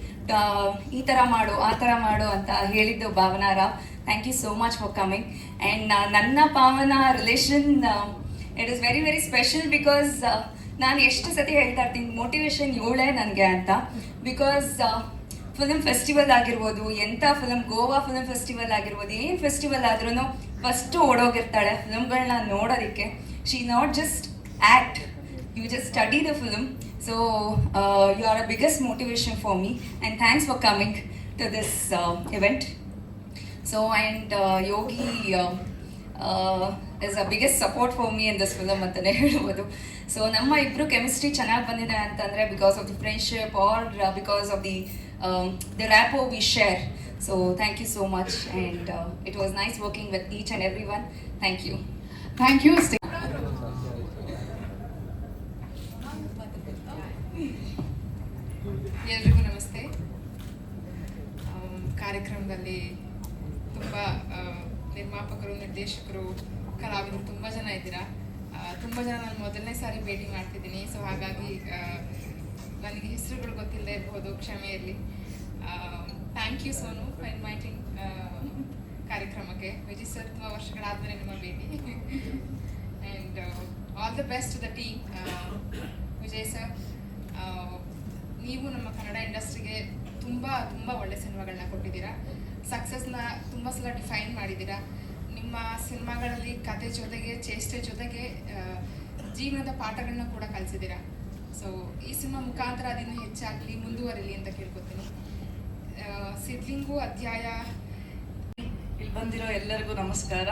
ಈ ಥರ ಮಾಡು, ಆ ಥರ ಮಾಡು ಅಂತ ಹೇಳಿದ್ದು Bhavana Rao. Thank you so much for coming. And ನನ್ನ Bhavana relation it is very very special. Because ನಾನು ಎಷ್ಟು ಸತಿ ಹೇಳ್ತಾ ಇರ್ತೀನಿ, ಮೋಟಿವೇಶನ್ ಇವಳೇ ನನಗೆ ಅಂತ. ಬಿಕಾಸ್ ಫಿಲ್ಮ್ ಫೆಸ್ಟಿವಲ್ ಆಗಿರ್ಬೋದು, ಎಂಥ ಫಿಲಮ್, ಗೋವಾ ಫಿಲ್ಮ್ ಫೆಸ್ಟಿವಲ್ ಆಗಿರ್ಬೋದು, ಏನು ಫೆಸ್ಟಿವಲ್ ಆದ್ರೂ ಫಸ್ಟು ಓಡೋಗಿರ್ತಾಳೆ ಫಿಲಮ್ಗಳನ್ನ ನೋಡೋದಕ್ಕೆ. She not just act, you just study the film. So you are a biggest motivation for me, and thanks for coming to this event. So and Yogi is a biggest support for me in this film ಅಂತಲೇ ಹೇಳ್ಬೋದು. So ನಮ್ಮ ಇಬ್ಬರು chemistry ಚೆನ್ನಾಗಿ ಬಂದಿದೆ ಅಂತಂದರೆ because of the friendship or because of the rapport we share. So thank you so much, and it was nice working with each and everyone. Thank you. Thank you. ಎಲ್ರಿಗೂ ನಮಸ್ತೆ. ಕಾರ್ಯಕ್ರಮದಲ್ಲಿ ತುಂಬ ನಿರ್ಮಾಪಕರು, ನಿರ್ದೇಶಕರು, ಕಲಾವಿದರು ತುಂಬ ಜನ ಇದ್ದೀರಾ. ತುಂಬ ಜನ ನಾನು ಮೊದಲನೇ ಸಾರಿ ಭೇಟಿ ಮಾಡ್ತಿದ್ದೀನಿ. ಸೊ ಹಾಗಾಗಿ ನನಗೆ ಹೆಸರುಗಳು ಗೊತ್ತಿಲ್ಲದೆ ಇರ್ಬೋದು, ಕ್ಷಮೆ ಇರಲಿ. Thank you Sonu for inviting ಕಾರ್ಯಕ್ರಮಕ್ಕೆ. ವಿಜಯ್ ಸರ್, ತುಂಬ ವರ್ಷಗಳಾದಮೇಲೆ ನಿಮ್ಮ ಭೇಟಿ. And all the best to the team. Vijay sir, ನೀವು ನಮ್ಮ ಕನ್ನಡ ಇಂಡಸ್ಟ್ರಿಗೆ ತುಂಬ ತುಂಬ ಒಳ್ಳೆ ಸಿನಿಮಾಗಳನ್ನ ಕೊಟ್ಟಿದ್ದೀರಾ. ಸಕ್ಸಸ್ನ ತುಂಬ ಸಲ ಡಿಫೈನ್ ಮಾಡಿದ್ದೀರಾ. ನಿಮ್ಮ ಸಿನಿಮಾಗಳಲ್ಲಿ ಕತೆ ಜೊತೆಗೆ, ಚೇಷ್ಟೆ ಜೊತೆಗೆ ಜೀವನದ ಪಾಠಗಳನ್ನ ಕೂಡ ಕಲಿಸಿದ್ದೀರಾ. ಸೊ ಈ ಸಿನಿಮಾ ಮುಖಾಂತರ ಅದನ್ನು ಹೆಚ್ಚಾಗಲಿ, ಮುಂದುವರಿಲಿ ಅಂತ ಕೇಳ್ಕೊತೀನಿ. ಸಿದ್ಲಿಂಗು ಅಧ್ಯಾಯ. ಇಲ್ಲಿ ಬಂದಿರೋ ಎಲ್ಲರಿಗೂ ನಮಸ್ಕಾರ.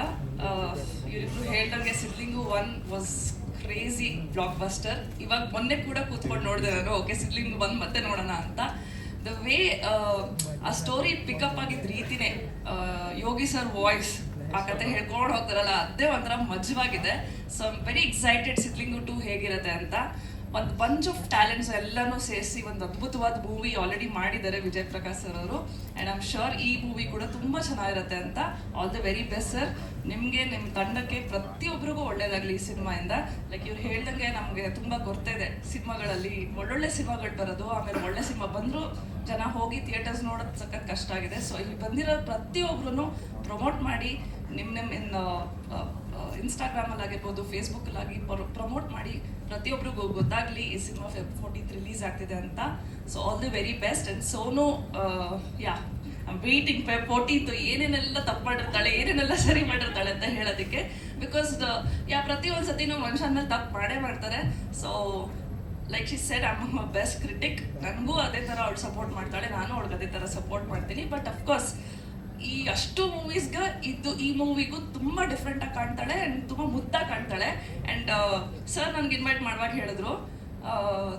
ಇವರಿಬ್ರು ಹೇಳ್ದಂಗೆ Sidlingu 1 was crazy blockbuster. ಇವಾಗ ಮೊನ್ನೆ ಕೂಡ ಕೂತ್ಕೊಂಡು ನೋಡಿದೆ ನಾನು, ಓಕೆ ಸಿದ್ಲಿಂಗು 1 ಮತ್ತೆ ನೋಡೋಣ ಅಂತ. ದ ವೇ ಆ ಸ್ಟೋರಿ ಪಿಕಪ್ ಆಗಿದ್ದ ರೀತಿನೇ, ಯೋಗಿ ಸರ್ ವಾಯ್ಸ್ ಆ ಕತೆ ಹೇಳ್ಕೊಂಡು ಹೋಗ್ತಾರಲ್ಲ ಅದೇ ಒಂಥರ ಮಜವಾಗಿದೆ. So I am very excited Sidlingu 2 ಹೇಗಿರುತ್ತೆ ಅಂತ. ಒಂದು ಬಂಚ್ ಆಫ್ ಟ್ಯಾಲೆಂಟ್ಸ್ ಎಲ್ಲನೂ ಸೇರಿಸಿ ಒಂದು ಅದ್ಭುತವಾದ ಮೂವಿ ಆಲ್ರೆಡಿ ಮಾಡಿದ್ದಾರೆ ವಿಜಯ್ ಪ್ರಕಾಶ್ ಸರ್ ಅವರು. ಆ್ಯಂಡ್ ಐ ಆಮ್ ಶೋರ್ ಈ ಮೂವಿ ಕೂಡ ತುಂಬ ಚೆನ್ನಾಗಿರುತ್ತೆ ಅಂತ. All the very best sir. ನಿಮಗೆ ನಿಮ್ಮ ತಂಡಕ್ಕೆ ಪ್ರತಿಯೊಬ್ಬರಿಗೂ ಒಳ್ಳೇದಾಗಲಿ ಈ ಸಿನಿಮಾಯಿಂದ. ಲೈಕ್ ಇವ್ರು ಹೇಳ್ದಂಗೆ ನಮಗೆ ತುಂಬ ಕೊರತೆ ಇದೆ ಸಿನಿಮಾಗಳಲ್ಲಿ, ಒಳ್ಳೊಳ್ಳೆ ಸಿನಿಮಾಗಳು ಬರೋದು, ಆಮೇಲೆ ಒಳ್ಳೆ ಸಿನಿಮಾ ಬಂದರೂ ಜನ ಹೋಗಿ ಥಿಯೇಟರ್ಸ್ ನೋಡೋದು ಸಖತ್ ಕಷ್ಟ ಆಗಿದೆ. ಸೊ ಇಲ್ಲಿ ಬಂದಿರೋ ಪ್ರತಿಯೊಬ್ಬರೂ ಪ್ರಮೋಟ್ ಮಾಡಿ ನಿಮ್ಮ ಇನ್ಸ್ಟಾಗ್ರಾಮಲ್ಲಿ ಆಗಿರ್ಬೋದು, ಫೇಸ್ಬುಕ್ಕಲ್ಲಾಗಿ ಪ್ರಮೋಟ್ ಮಾಡಿ ಪ್ರತಿಯೊಬ್ಬರಿಗೂ ಗೊತ್ತಾಗಲಿ ಈ ಸಿನಿಮಾ Feb 14th ರಿಲೀಸ್ ಆಗ್ತಿದೆ ಅಂತ. So all the very best. And Sonu waiting Feb 14th ಏನೇನೆಲ್ಲ ತಪ್ಪು ಮಾಡಿರ್ತಾಳೆ, ಏನೇನೆಲ್ಲ ಸರಿ ಮಾಡಿರ್ತಾಳೆ ಅಂತ ಹೇಳೋದಕ್ಕೆ. ಬಿಕಾಸ್ ಪ್ರತಿಯೊಂದು ಸತಿನೂ ಮನುಷ್ಯನ ಮೇಲೆ ತಪ್ಪು ಮಾಡೇ ಮಾಡ್ತಾರೆ. So like she said I am best critic. ನನಗೂ ಅದೇ ಥರ ಅವಳು ಸಪೋರ್ಟ್ ಮಾಡ್ತಾಳೆ, ನಾನು ಅವಳಿಗೆ ಅದೇ ಥರ ಸಪೋರ್ಟ್ ಮಾಡ್ತೀನಿ. ಬಟ್ ಅಫ್ಕೋರ್ಸ್ ಈ ಅಷ್ಟು ಮೂವೀಸ್ಗೆ ಈ ಮೂವಿಗೂ ತುಂಬ ಡಿಫ್ರೆಂಟಾಗಿ ಕಾಣ್ತಾಳೆ ಆ್ಯಂಡ್ ತುಂಬ ಮುದ್ದಾಗಿ ಕಾಣ್ತಾಳೆ. ಆ್ಯಂಡ್ ಸರ್ ನನಗೆ ಇನ್ವೈಟ್ ಮಾಡುವಾಗ ಹೇಳಿದ್ರು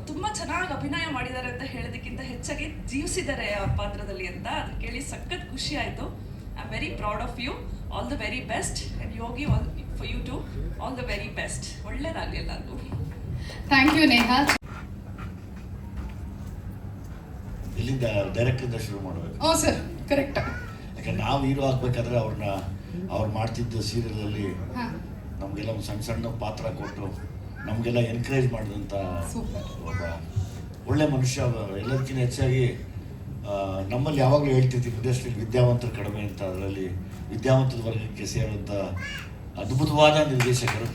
ತುಂಬ ಚೆನ್ನಾಗಿ ಅಭಿನಯ ಮಾಡಿದ್ದಾರೆ ಅಂತ ಹೇಳೋದಕ್ಕಿಂತ ಹೆಚ್ಚಾಗಿ ಜೀವಿಸಿದ್ದಾರೆ ಅವ್ರ ಪಾತ್ರದಲ್ಲಿ ಅಂತ. ಅದನ್ನ ಕೇಳಿ ಸಖತ್ ಖುಷಿ ಆಯಿತು. I am very proud of you. All the very best. And Yogi for you to all the very best. ಒಳ್ಳೇದಾಗಲಿ ಎಲ್ಲರಿಗೂ. Thank you Neha. ಇಲ್ಲಿಂದ ಡೈರೆಕ್ಟ್ರಿಂದ ಶುರು ಮಾಡಬೇಕು. Oh sir, correct. ಯಾಕಂದ್ರೆ ನಾವು ಹೀರೋ ಆಗ್ಬೇಕಾದ್ರೆ ಅವ್ರು ಮಾಡ್ತಿದ್ದ ಸೀರಿಯಲಲ್ಲಿ ನಮಗೆಲ್ಲ ಒಂದು ಸಣ್ಣ ಸಣ್ಣ ಪಾತ್ರ ಕೊಟ್ಟು ನಮಗೆಲ್ಲ ಎನ್ಕರೇಜ್ ಮಾಡಿದಂಥ ಒಬ್ಬ ಒಳ್ಳೆ ಮನುಷ್ಯ. ಎಲ್ಲದಕ್ಕಿಂತ ಹೆಚ್ಚಾಗಿ ನಮ್ಮಲ್ಲಿ ಯಾವಾಗಲೂ ಹೇಳ್ತಿರ್ತೀವಿ ಇಂಡಸ್ಟ್ರಿಯಲ್ಲಿ ವಿದ್ಯಾವಂತರು ಕಡಿಮೆ ಅಂತ, ಅದರಲ್ಲಿ ವಿದ್ಯಾವಂತರ ವರ್ಗಕ್ಕೆ ಸೇರುವಂಥ ಅದ್ಭುತವಾದ ನಿರ್ದೇಶಕರು.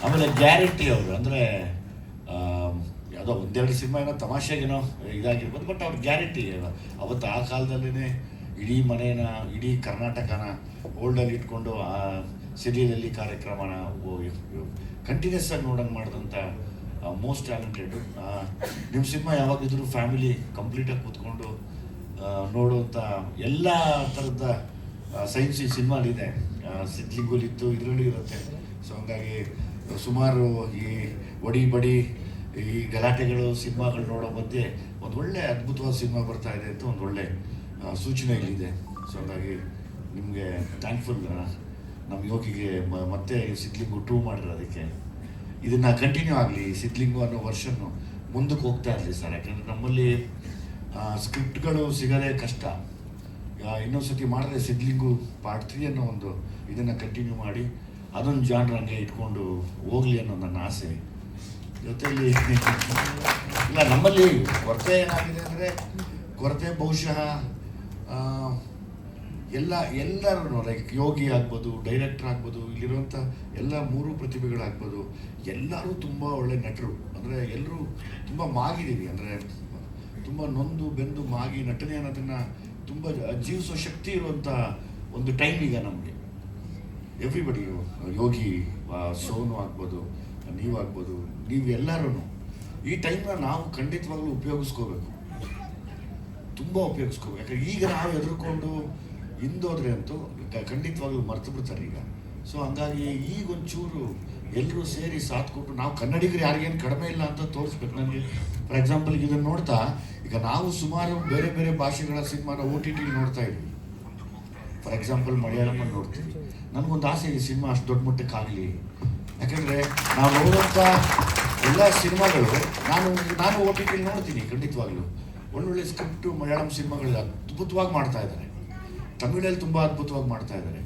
ಆಮೇಲೆ ಗ್ಯಾರಂಟಿ ಅವರು ಅಂದರೆ ಯಾವುದೋ ಒಂದೆರಡು ಸಿನಿಮಾ ಏನೋ ತಮಾಷೆಗೇನೋ ಇದಾಗಿರ್ಬೋದು, ಬಟ್ ಅವ್ರ ಗ್ಯಾರಂಟಿ ಅವತ್ತು ಆ ಕಾಲದಲ್ಲೇ ಇಡೀ ಮನೇನ, ಇಡೀ ಕರ್ನಾಟಕನ ಓಲ್ಡಲ್ಲಿ ಇಟ್ಕೊಂಡು ಆ ಸಿರಿಯಲಲ್ಲಿ ಕಾರ್ಯಕ್ರಮನ ಕಂಟಿನ್ಯೂಸ್ ಆಗಿ ನೋಡೋಂಗೆ ಮಾಡಿದಂಥ ಮೋಸ್ಟ್ ಟ್ಯಾಲೆಂಟೆಡು. ನಿಮ್ಮ ಸಿನಿಮಾ ಯಾವಾಗಿದ್ರೂ ಫ್ಯಾಮಿಲಿ ಕಂಪ್ಲೀಟಾಗಿ ಕೂತ್ಕೊಂಡು ನೋಡುವಂಥ ಎಲ್ಲ ಥರದ ಸೈನ್ಸ್ ಈ ಸಿನಿಮಾಲಿದೆ. ಸಿದ್ಲಿಂಗುಲಿತ್ತು, ಇದರಲ್ಲೂ ಇರುತ್ತೆ. ಸೊ ಹಂಗಾಗಿ ಸುಮಾರು ಈ ಒಡಿ ಬಡಿ ಈ ಗಲಾಟೆಗಳು ಸಿನಿಮಾಗಳು ನೋಡೋ ಮಧ್ಯೆ ಒಂದು ಒಳ್ಳೆ ಅದ್ಭುತವಾದ ಸಿನಿಮಾ ಬರ್ತಾ ಇದೆ ಅಂತ ಒಂದು ಒಳ್ಳೆ ಸೂಚನೆ ಇಲ್ಲಿದೆ. ಸೊ ಹಾಗಾಗಿ ನಿಮಗೆ ಥ್ಯಾಂಕ್ಫುಲ್ ನಮ್ಮ ಯೋಗಿಗೆ ಮತ್ತೆ ಸಿದ್ಲಿಂಗು 2 ಮಾಡಿರೋದಕ್ಕೆ. ಇದನ್ನು ಕಂಟಿನ್ಯೂ ಆಗಲಿ, ಸಿದ್ಲಿಂಗು ಅನ್ನೋ ವರ್ಷನ್ನು ಮುಂದಕ್ಕೆ ಹೋಗ್ತಾ ಇರಲಿ ಸರ್. ಯಾಕಂದರೆ ನಮ್ಮಲ್ಲಿ ಸ್ಕ್ರಿಪ್ಟ್ಗಳು ಸಿಗೋದೇ ಕಷ್ಟ. ಇನ್ನೊಂದು ಸತಿ ಮಾಡಿದ್ರೆ ಸಿದ್ಲಿಂಗು ಪಾರ್ಟ್ 3 ಅನ್ನೋ ಒಂದು ಇದನ್ನು ಕಂಟಿನ್ಯೂ ಮಾಡಿ ಅದೊಂದು ಜಾನ್ರ್ ಹಂಗೆ ಇಟ್ಕೊಂಡು ಹೋಗಲಿ ಅನ್ನೋ ನನ್ನ ಆಸೆ. ಜೊತೆಯಲ್ಲಿ ಇಲ್ಲ, ನಮ್ಮಲ್ಲಿ ಕೊರತೆ ಏನಾಗಿದೆ ಅಂದರೆ ಕೊರತೆ ಬಹುಶಃ ಎಲ್ಲರೂ ಲೈಕ್ ಯೋಗಿ ಆಗ್ಬೋದು, ಡೈರೆಕ್ಟರ್ ಆಗ್ಬೋದು, ಇಲ್ಲಿರುವಂಥ ಎಲ್ಲ 3 ಪ್ರತಿಭೆಗಳಾಗ್ಬೋದು, ಎಲ್ಲರೂ ತುಂಬ ಒಳ್ಳೆ ನಟರು. ಅಂದರೆ ಎಲ್ಲರೂ ತುಂಬ ಮಾಗಿದ್ದೀವಿ, ಅಂದರೆ ತುಂಬ ನೊಂದು ಬೆಂದು ಮಾಗಿ ನಟನೆ ಅನ್ನೋದನ್ನು ತುಂಬ ಜೀವಿಸೋ ಶಕ್ತಿ ಇರುವಂಥ ಒಂದು ಟೈಮ್ ಈಗ ನಮಗೆ. ಎವ್ರಿಬಡಿ, ಯೋಗಿ, ಸೋನು ಆಗ್ಬೋದು, ನೀವಾಗ್ಬೋದು, ನೀವೆಲ್ಲರೂ ಈ ಟೈಮ್ನ ನಾವು ಖಂಡಿತವಾಗ್ಲೂ ಉಪಯೋಗಿಸ್ಕೋಬೇಕು, ತುಂಬ ಉಪಯೋಗಿಸ್ಕೋಬೇಕು. ಯಾಕಂದ್ರೆ ಈಗ ನಾವು ಎದುರ್ಕೊಂಡು ಹಿಂದೋದ್ರೆ ಅಂತೂ ಖಂಡಿತವಾಗ್ಲೂ ಮರ್ತು ಬಿಡ್ತಾರೆ ಈಗ. ಸೊ ಹಂಗಾಗಿ ಈಗ ಒಂಚೂರು ಎಲ್ಲರೂ ಸೇರಿ ಸಾಥ್ ಕೊಟ್ಟು ನಾವು ಕನ್ನಡಿಗರು ಯಾರಿಗೇನು ಕಡಿಮೆ ಇಲ್ಲ ಅಂತ ತೋರಿಸ್ಬೇಕು. ನನಗೆ ಫಾರ್ ಎಕ್ಸಾಂಪಲ್ ಇದನ್ನು ನೋಡ್ತಾ ಈಗ ನಾವು ಸುಮಾರು ಬೇರೆ ಬೇರೆ ಭಾಷೆಗಳ ಸಿನಿಮಾನ OTT ನೋಡ್ತಾ ಇದ್ವಿ. ಫಾರ್ ಎಕ್ಸಾಂಪಲ್ ಮಲಯಾಳಮಲ್ಲಿ ನೋಡ್ತೀವಿ. ನನಗೊಂದು ಆಸೆ, ಈ ಸಿನಿಮಾ ಅಷ್ಟು ದೊಡ್ಡ ಮಟ್ಟಕ್ಕಾಗಲಿ. ಯಾಕಂದರೆ ನಾವು ನೋಡುವಂಥ ಎಲ್ಲ ಸಿನಿಮಾಗಳು ನಾನು OTT ನೋಡ್ತೀನಿ ಖಂಡಿತವಾಗ್ಲೂ. ಒಳ್ಳೊಳ್ಳೆ ಸ್ಕ್ರಿಪ್ಟು ಮಲಯಾಳಂ ಸಿನಿಮಾಗಳು ಅದ್ಭುತವಾಗಿ ಮಾಡ್ತಾ ಇದ್ದಾರೆ, ತಮಿಳಲ್ಲಿ ತುಂಬ ಅದ್ಭುತವಾಗಿ ಮಾಡ್ತಾ ಇದ್ದಾರೆ.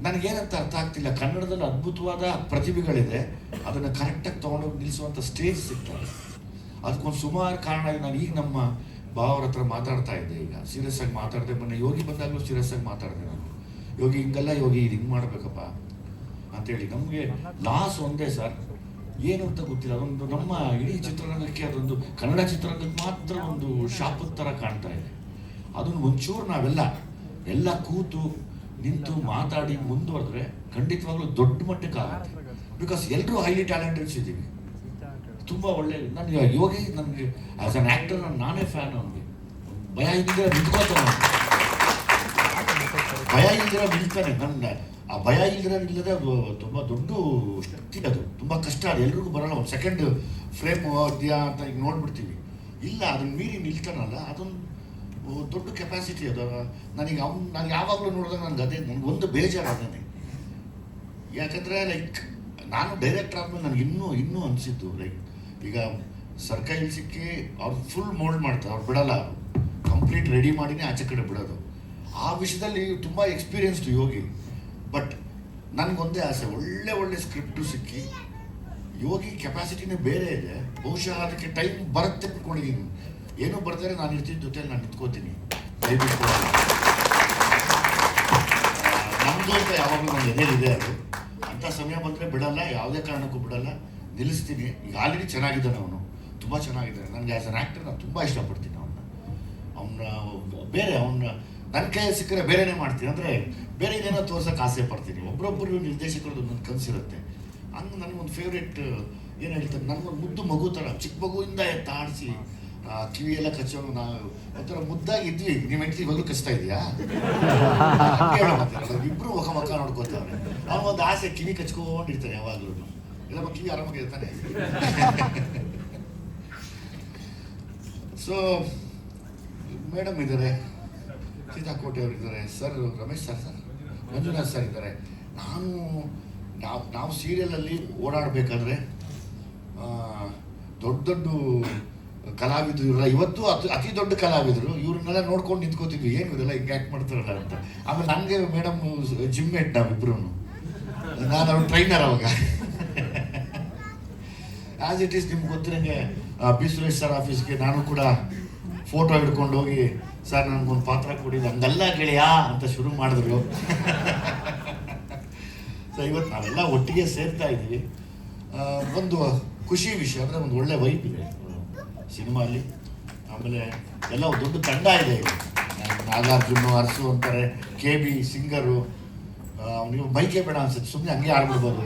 ನನಗೇನಂತ ಅರ್ಥ ಆಗ್ತಿಲ್ಲ, ಕನ್ನಡದಲ್ಲಿ ಅದ್ಭುತವಾದ ಪ್ರತಿಭೆಗಳಿದೆ, ಅದನ್ನು ಕರೆಕ್ಟಾಗಿ ತೊಗೊಂಡೋಗಿ ನಿಲ್ಲಿಸುವಂಥ ಸ್ಟೇಜ್ ಸಿಗ್ತಾರೆ. ಅದಕ್ಕೊಂದು ಸುಮಾರು ಕಾರಣ. ನಾನು ಈಗ ನಮ್ಮ ಭಾವರ ಹತ್ರ ಮಾತಾಡ್ತಾ ಇದ್ದೆ, ಈಗ ಸೀರಿಯಸ್ ಆಗಿ ಮಾತಾಡಿದೆ. ಮೊನ್ನೆ ಯೋಗಿ ಬಂದಾಗಲೂ ಸೀರಿಯಸ್ ಆಗಿ ಮಾತಾಡಿದೆ ನಾನು. ಯೋಗಿ ಹಿಂಗೆಲ್ಲ, ಯೋಗಿ ಇದು ಹಿಂಗೆ ಮಾಡಬೇಕಪ್ಪ ಅಂತೇಳಿ. ನಮಗೆ ಲಾಸ್ ಒಂದೇ ಸರ್, ಏನು ಅಂತ ಗೊತ್ತಿಲ್ಲ. ಅದೊಂದು ನಮ್ಮ ಇಡೀ ಚಿತ್ರರಂಗಕ್ಕೆ, ಅದೊಂದು ಕನ್ನಡ ಚಿತ್ರರಂಗಕ್ಕೆ ಮಾತ್ರ ಒಂದು ಶಾಪದ ಥರ ಕಾಣ್ತಾ ಇದೆ. ಅದನ್ನು ಒಂಚೂರು ನಾವೆಲ್ಲ ಕೂತು ನಿಂತು ಮಾತಾಡಿ ಮುಂದುವರೆದ್ರೆ ಖಂಡಿತವಾಗ್ಲೂ ದೊಡ್ಡ ಮಟ್ಟಕ್ಕಾಗುತ್ತೆ. ಬಿಕಾಸ್ ಎಲ್ಲರೂ ಹೈಲಿ ಟ್ಯಾಲೆಂಟೆಡ್ಸ್ ಇದ್ದೀವಿ, ತುಂಬ ಒಳ್ಳೆ. ನನಗೆ ಯೋಗಿ, ನನಗೆ ಆ್ಯಸ್ ಅನ್ ಆ್ಯಕ್ಟರ್ ನಾನೇ ಫ್ಯಾನ್. ಅವನಿಗೆ ಭಯ ಇದ್ದರೆ ನಿಂತ್ಕೋತಾನೆ, ಭಯ ಇಲ್ದಿರ ನಿಲ್ತಾನೆ. ನನ್ನ ಆ ಭಯ ಇಲ್ಲದೆ ಅದು ತುಂಬ ದೊಡ್ಡ ಶಕ್ತಿ. ಅದು ತುಂಬ ಕಷ್ಟ, ಅದು ಎಲ್ರಿಗೂ ಬರೋಲ್ಲ. ಒಂದು ಸೆಕೆಂಡ್ ಫ್ರೇಮ್ ಇದೆಯಾ ಅಂತ ಈಗ ನೋಡ್ಬಿಡ್ತೀವಿ. ಇಲ್ಲ, ಅದನ್ನ ಮೀರಿ ನಿಲ್ತಾನಲ್ಲ, ಅದೊಂದು ದೊಡ್ಡ ಕೆಪಾಸಿಟಿ ಅದು. ನನಗೆ ನಾನು ಯಾವಾಗಲೂ ನೋಡಿದಾಗ ನನಗೆ ಒಂದು ಬೇಜಾರು ಅದನ್ನೇ. ಯಾಕಂದರೆ ಲೈಕ್ ನಾನು ಡೈರೆಕ್ಟರ್ ಆದಮೇಲೆ ನನಗೆ ಇನ್ನೂ ಅನಿಸಿದ್ದು ಲೈಕ್ ಈಗ ಸರ್ಕೈಲ್ ಸಿಕ್ಕಿ ಅವ್ರು ಫುಲ್ ಮೋಲ್ಡ್ ಮಾಡ್ತಾರೆ, ಅವ್ರು ಬಿಡಲ್ಲ, ಅವರು ಕಂಪ್ಲೀಟ್ ರೆಡಿ ಮಾಡಿನೇ ಆಚೆ ಕಡೆ ಬಿಡೋದು. ಆ ವಿಷಯದಲ್ಲಿ ತುಂಬ ಎಕ್ಸ್ಪೀರಿಯನ್ಸ್ಡ್ ಯೋಗಿ. ಬಟ್ ನನಗೊಂದೇ ಆಸೆ, ಒಳ್ಳೆ ಸ್ಕ್ರಿಪ್ಟು ಸಿಕ್ಕಿ, ಯೋಗಿ ಕೆಪಾಸಿಟಿನೇ ಬೇರೆ ಇದೆ, ಬಹುಶಃ ಅದಕ್ಕೆ ಟೈಮ್ ಬರುತ್ತೆ ಅಂದ್ಕೊಂಡಿದ್ದೀನಿ. ಏನೂ ಬರ್ತಾರೆ ನಾನು ಇರ್ತೀನಿ, ಜೊತೆಲಿ ನಾನು ನಿಂತ್ಕೋತೀನಿ. ದಯವಿಟ್ಟು ನಮ್ಮದು ಅಂತ ಯಾವಾಗಲೂ ನನ್ನ ಎದೆಲಿದೆ ಅದು. ಅಂಥ ಸಮಯ ಬಂದರೆ ಬಿಡಲ್ಲ, ಯಾವುದೇ ಕಾರಣಕ್ಕೂ ಬಿಡಲ್ಲ, ನಿಲ್ಲಿಸ್ತೀನಿ. ಈಗ ಆಲ್ರೆಡಿ ಚೆನ್ನಾಗಿದ್ದಾನೆ ಅವನು, ತುಂಬ ಚೆನ್ನಾಗಿದ್ದಾನೆ. ನನಗೆ ಆ್ಯಸ್ ಅನ್ ಆ್ಯಕ್ಟರ್ ನಾನು ತುಂಬ ಇಷ್ಟಪಡ್ತೀನಿ ಅವನ್ನ ಬೇರೆ ನನ್ನ ಕೈಯಲ್ಲಿ ಸಿಕ್ಕರೆ ಬೇರೆನೇ ಮಾಡ್ತೀನಿ. ಅಂದರೆ ಬೇರೆ ಏನೇನೋ ತೋರ್ಸೋಕೆ ಆಸೆ ಪಡ್ತೀನಿ. ಒಬ್ಬರೊಬ್ಬರು ನಿರ್ದೇಶಕರದ್ದು ನನ್ನ ಕನಸಿರುತ್ತೆ. ಹಂಗೆ ನನಗೊಂದು ಫೇವ್ರೇಟ್ ಏನು ಹೇಳ್ತಾರೆ, ನನಗೊಂದು ಮುದ್ದು ಮಗು ಥರ ಚಿಕ್ಕ ಮಗುವಿಂದ ಎತ್ತಾಡಿಸಿ ಕಿವಿಯೆಲ್ಲ ಕಚ್ಚೋನು ನಾವು ಒಂಥರ ಮುದ್ದಾಗಿದ್ವಿ. ನಿಮ್ಮ ಹೆಂಡತಿ ಇವಾಗಲೂ ಕಚ್ತಾ ಇದೆಯಾ? ಇಬ್ಬರು ಮುಖ ನೋಡ್ಕೋತಾವ್ರೆ. ಅವನೊಂದು ಆಸೆ, ಕಿವಿ ಕಚ್ಕೊಂಡಿರ್ತಾನೆ ಯಾವಾಗಲೂ. ಎಲ್ಲ ಕಿವಿ ಆರಾಮಾಗಿರ್ತಾನೆ. ಮೇಡಮ್ ಇದ್ದಾರೆ, ಸೀತಾಕೋಟೆ ಅವರು ಇದ್ದಾರೆ, sir Ramesh sir Manjunath sir ಇದ್ದಾರೆ. ನಾವು ಸೀರಿಯಲಲ್ಲಿ ಓಡಾಡಬೇಕಾದ್ರೆ ದೊಡ್ಡ ಕಲಾವಿದರು ಇವರೆಲ್ಲ ಇವತ್ತು ಅತಿ ದೊಡ್ಡ ಕಲಾವಿದರು, ಇವ್ರನ್ನೆಲ್ಲ ನೋಡ್ಕೊಂಡು ನಿಂತ್ಕೋತಿದ್ವಿ, ಏನು ಇವರೆಲ್ಲ ಹಿಂಗೆ ಆ್ಯಕ್ಟ್ ಮಾಡ್ತಾರಲ್ಲ ಅಂತ. ಆಮೇಲೆ ನನಗೆ ಮೇಡಮ್ ಜಿಮ್ ಮೇಟ್ ನಾವಿಬ್ರು, ನಾನು ಅವ್ರ ಟ್ರೈನರ್ ಅವಾಗ. ಆ್ಯಸ್ ಇಟ್ ಈಸ್ ನಿಮ್ಗೆ ಗೊತ್ತಿರಂಗೆ ಬಿ ಸುರೇಶ್ ಸರ್ ಆಫೀಸ್ಗೆ ನಾನು ಕೂಡ ಫೋಟೋ ಹಿಡ್ಕೊಂಡು ಹೋಗಿ, ಸರ್ ನನಗೊಂದು ಪಾತ್ರ ಕೊಡಿದ್ದು ಹಂಗಲ್ಲ ಗೆಳೆಯ ಅಂತ ಶುರು ಮಾಡಿದ್ರು. ಸೊ ಇವತ್ತು ನಾವೆಲ್ಲ ಒಟ್ಟಿಗೆ ಸೇರ್ತಾ ಇದ್ದೀವಿ. ಒಂದು ಖುಷಿ ವಿಷಯ ಅಂದರೆ ಒಂದು ಒಳ್ಳೆ ವೈಬ್ ಇದೆ ಸಿನಿಮಾ ಅಲ್ಲಿ. ಆಮೇಲೆ ಎಲ್ಲ ದೊಡ್ಡ ತಂಡ ಇದೆ. ನಾಗಾರ್ಜುನ, ಅರಸು ಅಂತಾರೆ, KB ಸಿಂಗರು. ನೀವು ಬೈಕೇ ಬೇಡ ಅನ್ಸುತ್ತೆ, ಸುಮ್ಮನೆ ಹಂಗೆ ಆಡ್ಬಿಡ್ಬೋದು.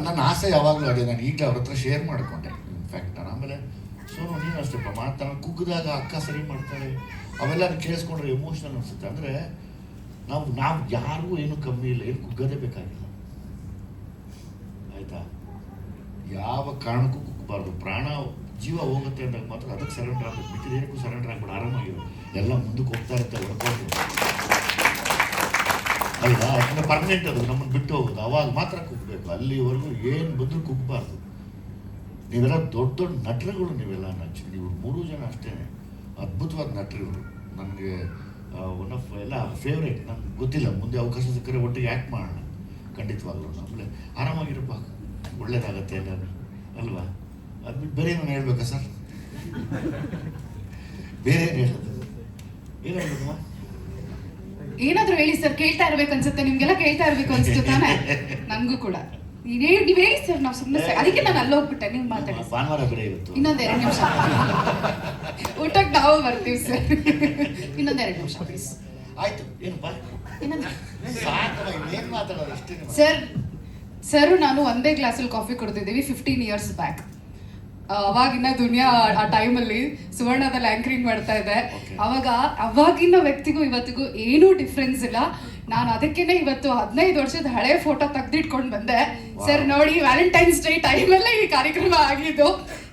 ನನ್ನ ಆಸೆ ಯಾವಾಗಲೂ ಅದೇ, ನಾನು ಈಗಲೇ ಅವ್ರ ಹತ್ರ ಶೇರ್ ಮಾಡಿಕೊಂಡೆ. ಇನ್ಫ್ಯಾಕ್ಟ್ ನಾನು ಆಮೇಲೆ ಸೋನು ನೀನು ಅಷ್ಟೇಪ್ಪ ಮಾತಾಡೋ ಕುಗ್ಗಿದಾಗ ಅಕ್ಕ ಸರಿ ಮಾಡ್ತಾರೆ, ಅವೆಲ್ಲ ಕೇಳಿಸ್ಕೊಂಡ್ರೆ ಎಮೋಷ್ನಲ್ ಅನಿಸುತ್ತೆ. ಅಂದರೆ ನಾವು ಯಾರಿಗೂ ಏನು ಕಮ್ಮಿ ಇಲ್ಲ, ಏನು ಕುಗ್ಗದೇ ಬೇಕಾಗಿಲ್ಲ, ಆಯಿತಾ? ಯಾವ ಕಾರಣಕ್ಕೂ ಕುಗ್ಗಬಾರ್ದು. ಪ್ರಾಣ ಜೀವ ಹೋಗುತ್ತೆ ಅಂದಾಗ ಮಾತ್ರ ಅದಕ್ಕೆ ಸರೆಂಡರ್ ಆಗಬೇಕು, ಬಿಟ್ಟಿದ್ದು ಏನಕ್ಕೂ ಸರೆಂಡರ್ ಆಗ್ಬೇಡ, ಆರಾಮಾಗಿರೋ. ಎಲ್ಲ ಮುಂದಕ್ಕೆ ಹೋಗ್ತಾ ಇರುತ್ತೆ, ಹೊಡ್ಕೊಂಡು ಅಲ್ವಾ? ಯಾಕಂದರೆ ಪರ್ಮನೆಂಟ್ ಅದು, ನಮ್ಮನ್ನು ಬಿಟ್ಟು ಹೋಗೋದು, ಅವಾಗ ಮಾತ್ರ ಕುಗ್ಗಬೇಕು. ಅಲ್ಲಿವರೆಗೂ ಏನು ಬಂದರೂ ಕುಗ್ಗಬಾರ್ದು. ನೀವೆಲ್ಲ ದೊಡ್ಡ ನಟರುಗಳು, ನೀವೆಲ್ಲ ನೀವು 3 ಜನ ಅಷ್ಟೇ ಅದ್ಭುತವಾದ ನಟರುಗಳು. ನನಗೆ ಒನ್ ಆಫ್ ಎಲ್ಲ ಫೇವ್ರೇಟ್. ನನಗೆ ಗೊತ್ತಿಲ್ಲ, ಮುಂದೆ ಅವಕಾಶ ಸಿಕ್ಕರೆ ಒಟ್ಟಿಗೆ ಆ್ಯಕ್ಟ್ ಮಾಡೋಣ ಖಂಡಿತವಾಗ್ಲೂ. ಆಮೇಲೆ ಆರಾಮಾಗಿರಪ್ಪ, ಒಳ್ಳೇದಾಗತ್ತೆ ಎಲ್ಲರೂ, ಅಲ್ವಾ? ಅದ್ಬಿಟ್ಟು ಬೇರೆ ನಾನು ಹೇಳ್ಬೇಕಾ ಸರ್? ಬೇರೆ ಏನು ಹೇಳೋದು? ಏನು ಹೇಳ್ಬೇಕಮ್ಮ? ಏನಾದ್ರೂ ಹೇಳಿ ಸರ್, ಕೇಳ್ತಾ ಇರ್ಬೇಕು ಅನ್ಸುತ್ತೆ, ನಿಮ್ಗೆಲ್ಲ ಕೇಳ್ತಾ ಇರ್ಬೇಕು ಅನ್ಸುತ್ತೆ ತಾನೆ? ನನ್ಗೂ ಕೂಡ. ನೀವ್ ಹೇಳಿ ಸರ್, ನಾವು ಸುಮ್ಮನೆ ಅದಕ್ಕೆ ನಾನು ಅಲ್ಲೋಗ್ಬಿಟ್ಟೆ, ನೀವು ಮಾತಾಡಿ. ಭಾನುವಾರ ಬೇರೆ ಇವತ್ತು. ಇನ್ನೊಂದ್ 2 ನಿಮಿಷ ಊಟಕ್ಕೆ ನಾವು ಬರ್ತೀವಿ ಸರ್. ಇನ್ನೊಂದ್ 2 ನಿಮಿಷ ಪ್ಲೀಸ್. ಆಯ್ತು, ಏನಪ್ಪ ಇನ್ನೇನು ಮಾತಾಡೋದು ಅಷ್ಟೇ. ಸರ್ ನಾನು ಒಂದೇ ಗ್ಲಾಸಲ್ಲಿ ಕಾಫಿ ಕೊಡ್ತಿದ್ದೀವಿ 15 years ಬ್ಯಾಕ್. ಅವಾಗಿನ ದುನಿಯಾ ಆ ಟೈಮಲ್ಲಿ ಸುವರ್ಣದಲ್ಲಿ ಆಂಕರಿಂಗ್ ಮಾಡ್ತಾ ಇದ್ದೆ. ಅವಾಗಿನ ವ್ಯಕ್ತಿಗೂ ಇವತ್ತಿಗೂ ಏನೂ ಡಿಫ್ರೆನ್ಸ್ ಇಲ್ಲ. ನಾನು ಅದಕ್ಕೇನೆ ಇವತ್ತು 15 ವರ್ಷದ ಹಳೆ ಫೋಟೋ ತೆಗೆದಿಟ್ಕೊಂಡು ಬಂದೆ. ಸರ್ ನೋಡಿ, ವ್ಯಾಲೆಂಟೈನ್ಸ್ ಡೇ ಟೈಮಲ್ಲೇ ಈ ಕಾರ್ಯಕ್ರಮ ಆಗಿದ್ದು.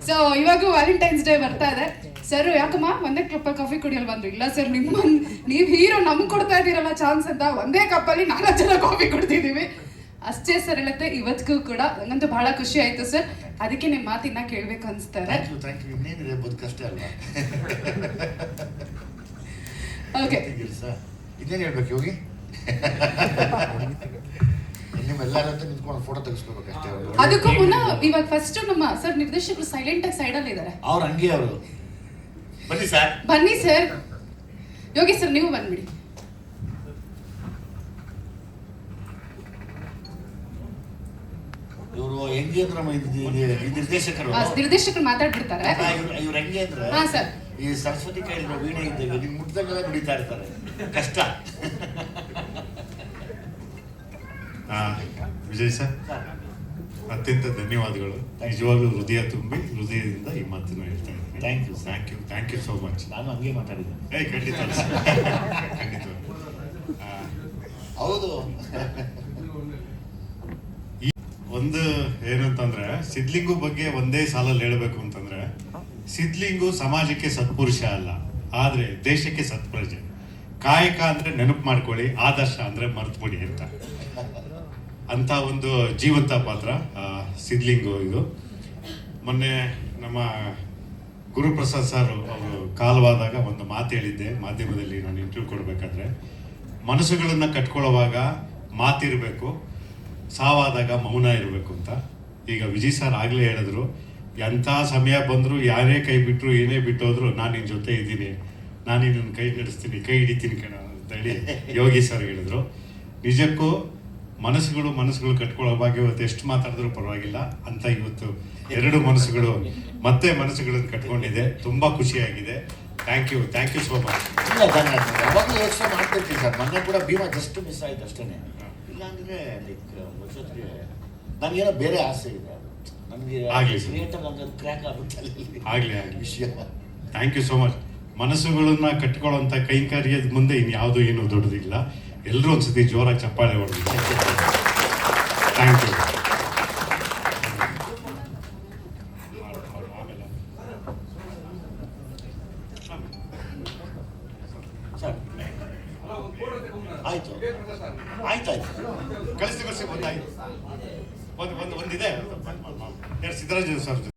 ಸೊ ಇವಾಗ ವ್ಯಾಲೆಂಟೈನ್ಸ್ ಡೇ ಬರ್ತಾ ಇದೆ. ಸರ್ ಯಾಕಮ್ಮ ಒಂದೇ ಕಪ್ಪಲ್ಲಿ ಕಾಫಿ ಕುಡಿಯಲ್ ಬಂದ್ರು? ಇಲ್ಲ ಸರ್, ನೀವು ಹೀರೋ ನಮ್ಗೆ ಕೊಡ್ತಾ ಇದ್ದೀರಲ್ಲ ಚಾನ್ಸ್ ಅಂತ ಒಂದೇ ಕಪ್ಪಲ್ಲಿ 4 ಜನ ಕಾಫಿ ಕೊಡ್ತಿದ್ದೀವಿ ಅಷ್ಟೇ ಸರ್. ಹೇಳುತ್ತೆ ಇವತ್ತಿಗೂ ಕೂಡ ನಂಗಂತೂ ಬಹಳ ಖುಷಿ ಆಯ್ತು ಸರ್. ಅದಕ್ಕೆ ನಿಮ್ಮ ಮಾತಿನ ಕೇಳಬೇಕು ಅನಿಸ್ತಾರೆ. ಇನ್ನೇನಿದೆ, ಬದುಕಷ್ಟೇ ಅಲ್ವಾ? ಓಕೆ, ಇನ್ನೇನು ಹೇಳ್ಬೇಕು ಯೋಗಿ? ನಿಮ್ಮೆಲ್ಲರ ನಿಂತ್ಕೊಂಡು ಫೋಟೋ ತೆಗಿಸ್ಕೋಬೇಕು ಅಷ್ಟೇ. ಅದಕ್ಕೂ ಮುನ್ನ ಇವಾಗ ಫಸ್ಟ್ ನಮ್ಮ ಸರ್ ನಿರ್ದೇಶಕರು ಸೈಲೆಂಟ್ ಆಗಿ ಸೈಡಲ್ಲಿ ಇದ್ದಾರೆ. ಅವ್ರು ಹಂಗೆ ಅವರು ಬನ್ನಿ ಸರ್. ಯೋಗಿ ಸರ್ ನೀವು ಬಂದ್ಬಿಡಿ. ಇವರು ಹೆಂಗೆ ಅಂದ್ರೆ ನಿರ್ದೇಶಕರು ಮಾತಾಡ್ಬಿಡ್ತಾರೆ. ಇವ್ರು ಹೆಂಗೆ ಅಂದ್ರೆ ಹಾ ಸರ್, ಈ ಸರಸ್ವತಿ ಕೈಯಲ್ಲಿ ವೀಣೆ ಇದ್ದೇವೆ, ನಿಮ್ ಮುಟ್ದಾಗೆಲ್ಲ ನುಡಿತಾ ಇರ್ತಾರೆ, ಕಷ್ಟ. ವಿಜಯ್ ಸರ್, ಅತ್ಯಂತ ಧನ್ಯವಾದಗಳು. ನಿಜವಾಗ್ಲೂ ಹೃದಯದಿಂದ ಈ ಮಾತನ್ನು ಹೇಳ್ತಾ ಇದ್ದೀನಿ. Thank you so much. ನಾನು ಹಂಗೆ ಮಾತಾಡಿದ್ದೆ. ಖಂಡಿತ ಖಂಡಿತ. ಹೌದು. ಒಂದು ಏನಂತಂದ್ರೆ ಸಿದ್ಲಿಂಗು ಬಗ್ಗೆ ಒಂದೇ ಸಾಲಲ್ಲಿ ಹೇಳಬೇಕು ಅಂತಂದ್ರೆ, ಸಿದ್ಲಿಂಗು ಸಮಾಜಕ್ಕೆ ಸತ್ಪುರುಷ ಅಲ್ಲ, ಆದರೆ ದೇಶಕ್ಕೆ ಸತ್ಪ್ರಜೆ. ಕಾಯಕ ಅಂದರೆ ನೆನಪು ಮಾಡ್ಕೊಳ್ಳಿ, ಆದರ್ಶ ಅಂದರೆ ಮರ್ತ್ಬಿಡಿ ಅಂತ ಒಂದು ಜೀವಂತ ಪಾತ್ರ ಸಿದ್ಲಿಂಗು. ಇದು ಮೊನ್ನೆ ನಮ್ಮ ಗುರುಪ್ರಸಾದ್ ಸರ್ ಅವರು ಕಾಲವಾದಾಗ ಒಂದು ಮಾತು ಹೇಳಿದ್ದೆ ಮಾಧ್ಯಮದಲ್ಲಿ, ನಾನು ಇಂಟರ್ವ್ಯೂ ಕೊಡಬೇಕಾದ್ರೆ, ಮನಸ್ಸುಗಳನ್ನು ಕಟ್ಕೊಳ್ಳೋವಾಗ ಮಾತಿರಬೇಕು, ಸಾವಾದಾಗ ಮೌನ ಇರಬೇಕು ಅಂತ. ಈಗ ವಿಜಯ್ ಸರ್ ಆಗಲೇ ಹೇಳಿದ್ರು, ಎಂಥ ಸಮಯ ಬಂದರೂ ಯಾರೇ ಕೈ ಬಿಟ್ಟರು ಏನೇ ಬಿಟ್ಟೋದ್ರು ನಾನು ನಿನ್ನ ಜೊತೆ ಇದ್ದೀನಿ, ನಾನು ನಿನ್ನ ಕೈ ನಡೆಸ್ತೀನಿ, ಕೈ ಹಿಡಿತೀನಿ ಕಣ ಅಂತೇಳಿ ಯೋಗಿ ಸರ್ ಹೇಳಿದ್ರು. ನಿಜಕ್ಕೂ ಮನಸ್ಸುಗಳು ಕಟ್ಕೊಳ್ಳೋವಾಗ ಇವತ್ತು ಎಷ್ಟು ಮಾತಾಡಿದ್ರು ಪರವಾಗಿಲ್ಲ ಅಂತ ಇವತ್ತು 2 ಮನಸ್ಸುಗಳು ಮತ್ತೆ ಮನಸ್ಸುಗಳನ್ನು ಕಟ್ಕೊಂಡಿದೆ. ತುಂಬ ಖುಷಿಯಾಗಿದೆ. Thank you so much. ಇಲ್ಲ ಧನ್ಯವಾದ. ಯಾವಾಗಲೂ ಯೋಚನೆ ಮಾಡ್ತಿರ್ತೀನಿ ಸರ್. ಮೊನ್ನೆ ಕೂಡ ಭೀಮಾ ಜಸ್ಟ್ ಮಿಸ್ ಆಯ್ತು ಅಷ್ಟೇ. ಇಲ್ಲಾಂದರೆ ಲೈಕ್ ವರ್ಷಕ್ಕೆ ನನಗೇನೋ ಬೇರೆ ಆಸೆ ಇದೆ. ನನಗೆ ಆಗ್ಲಿ ಸರ್. ಕ್ರಿಯೇಟರ್ ನನಗೆ ಕ್ರ್ಯಾಕ್ ಆಗುತ್ತೆ ಆಗಲಿ ವಿಷಯ. Thank you so much. ಮನಸ್ಸುಗಳನ್ನ ಕಟ್ಕೊಳ್ಳೋಂಥ ಕೈಂಕರ್ಯದ ಮುಂದೆ ಇನ್ಯಾವುದೂ ಏನೂ ದೊಡ್ಡದಿಲ್ಲ. ಎಲ್ಲರೂ ಒಂದ್ಸತಿ ಜೋರಾಗಿ ಚಪ್ಪಾಳೆ ಹೊಡೆದು. Thank you. ಸರ್ ಆಯ್ತು ಆಯ್ತಾಯ್ತು. ಕಳಿಸಿ ಬಂದಾಯ್ತು. ಒಂದಿದೆ ಸಿದ್ದರಾಜ ಸರ್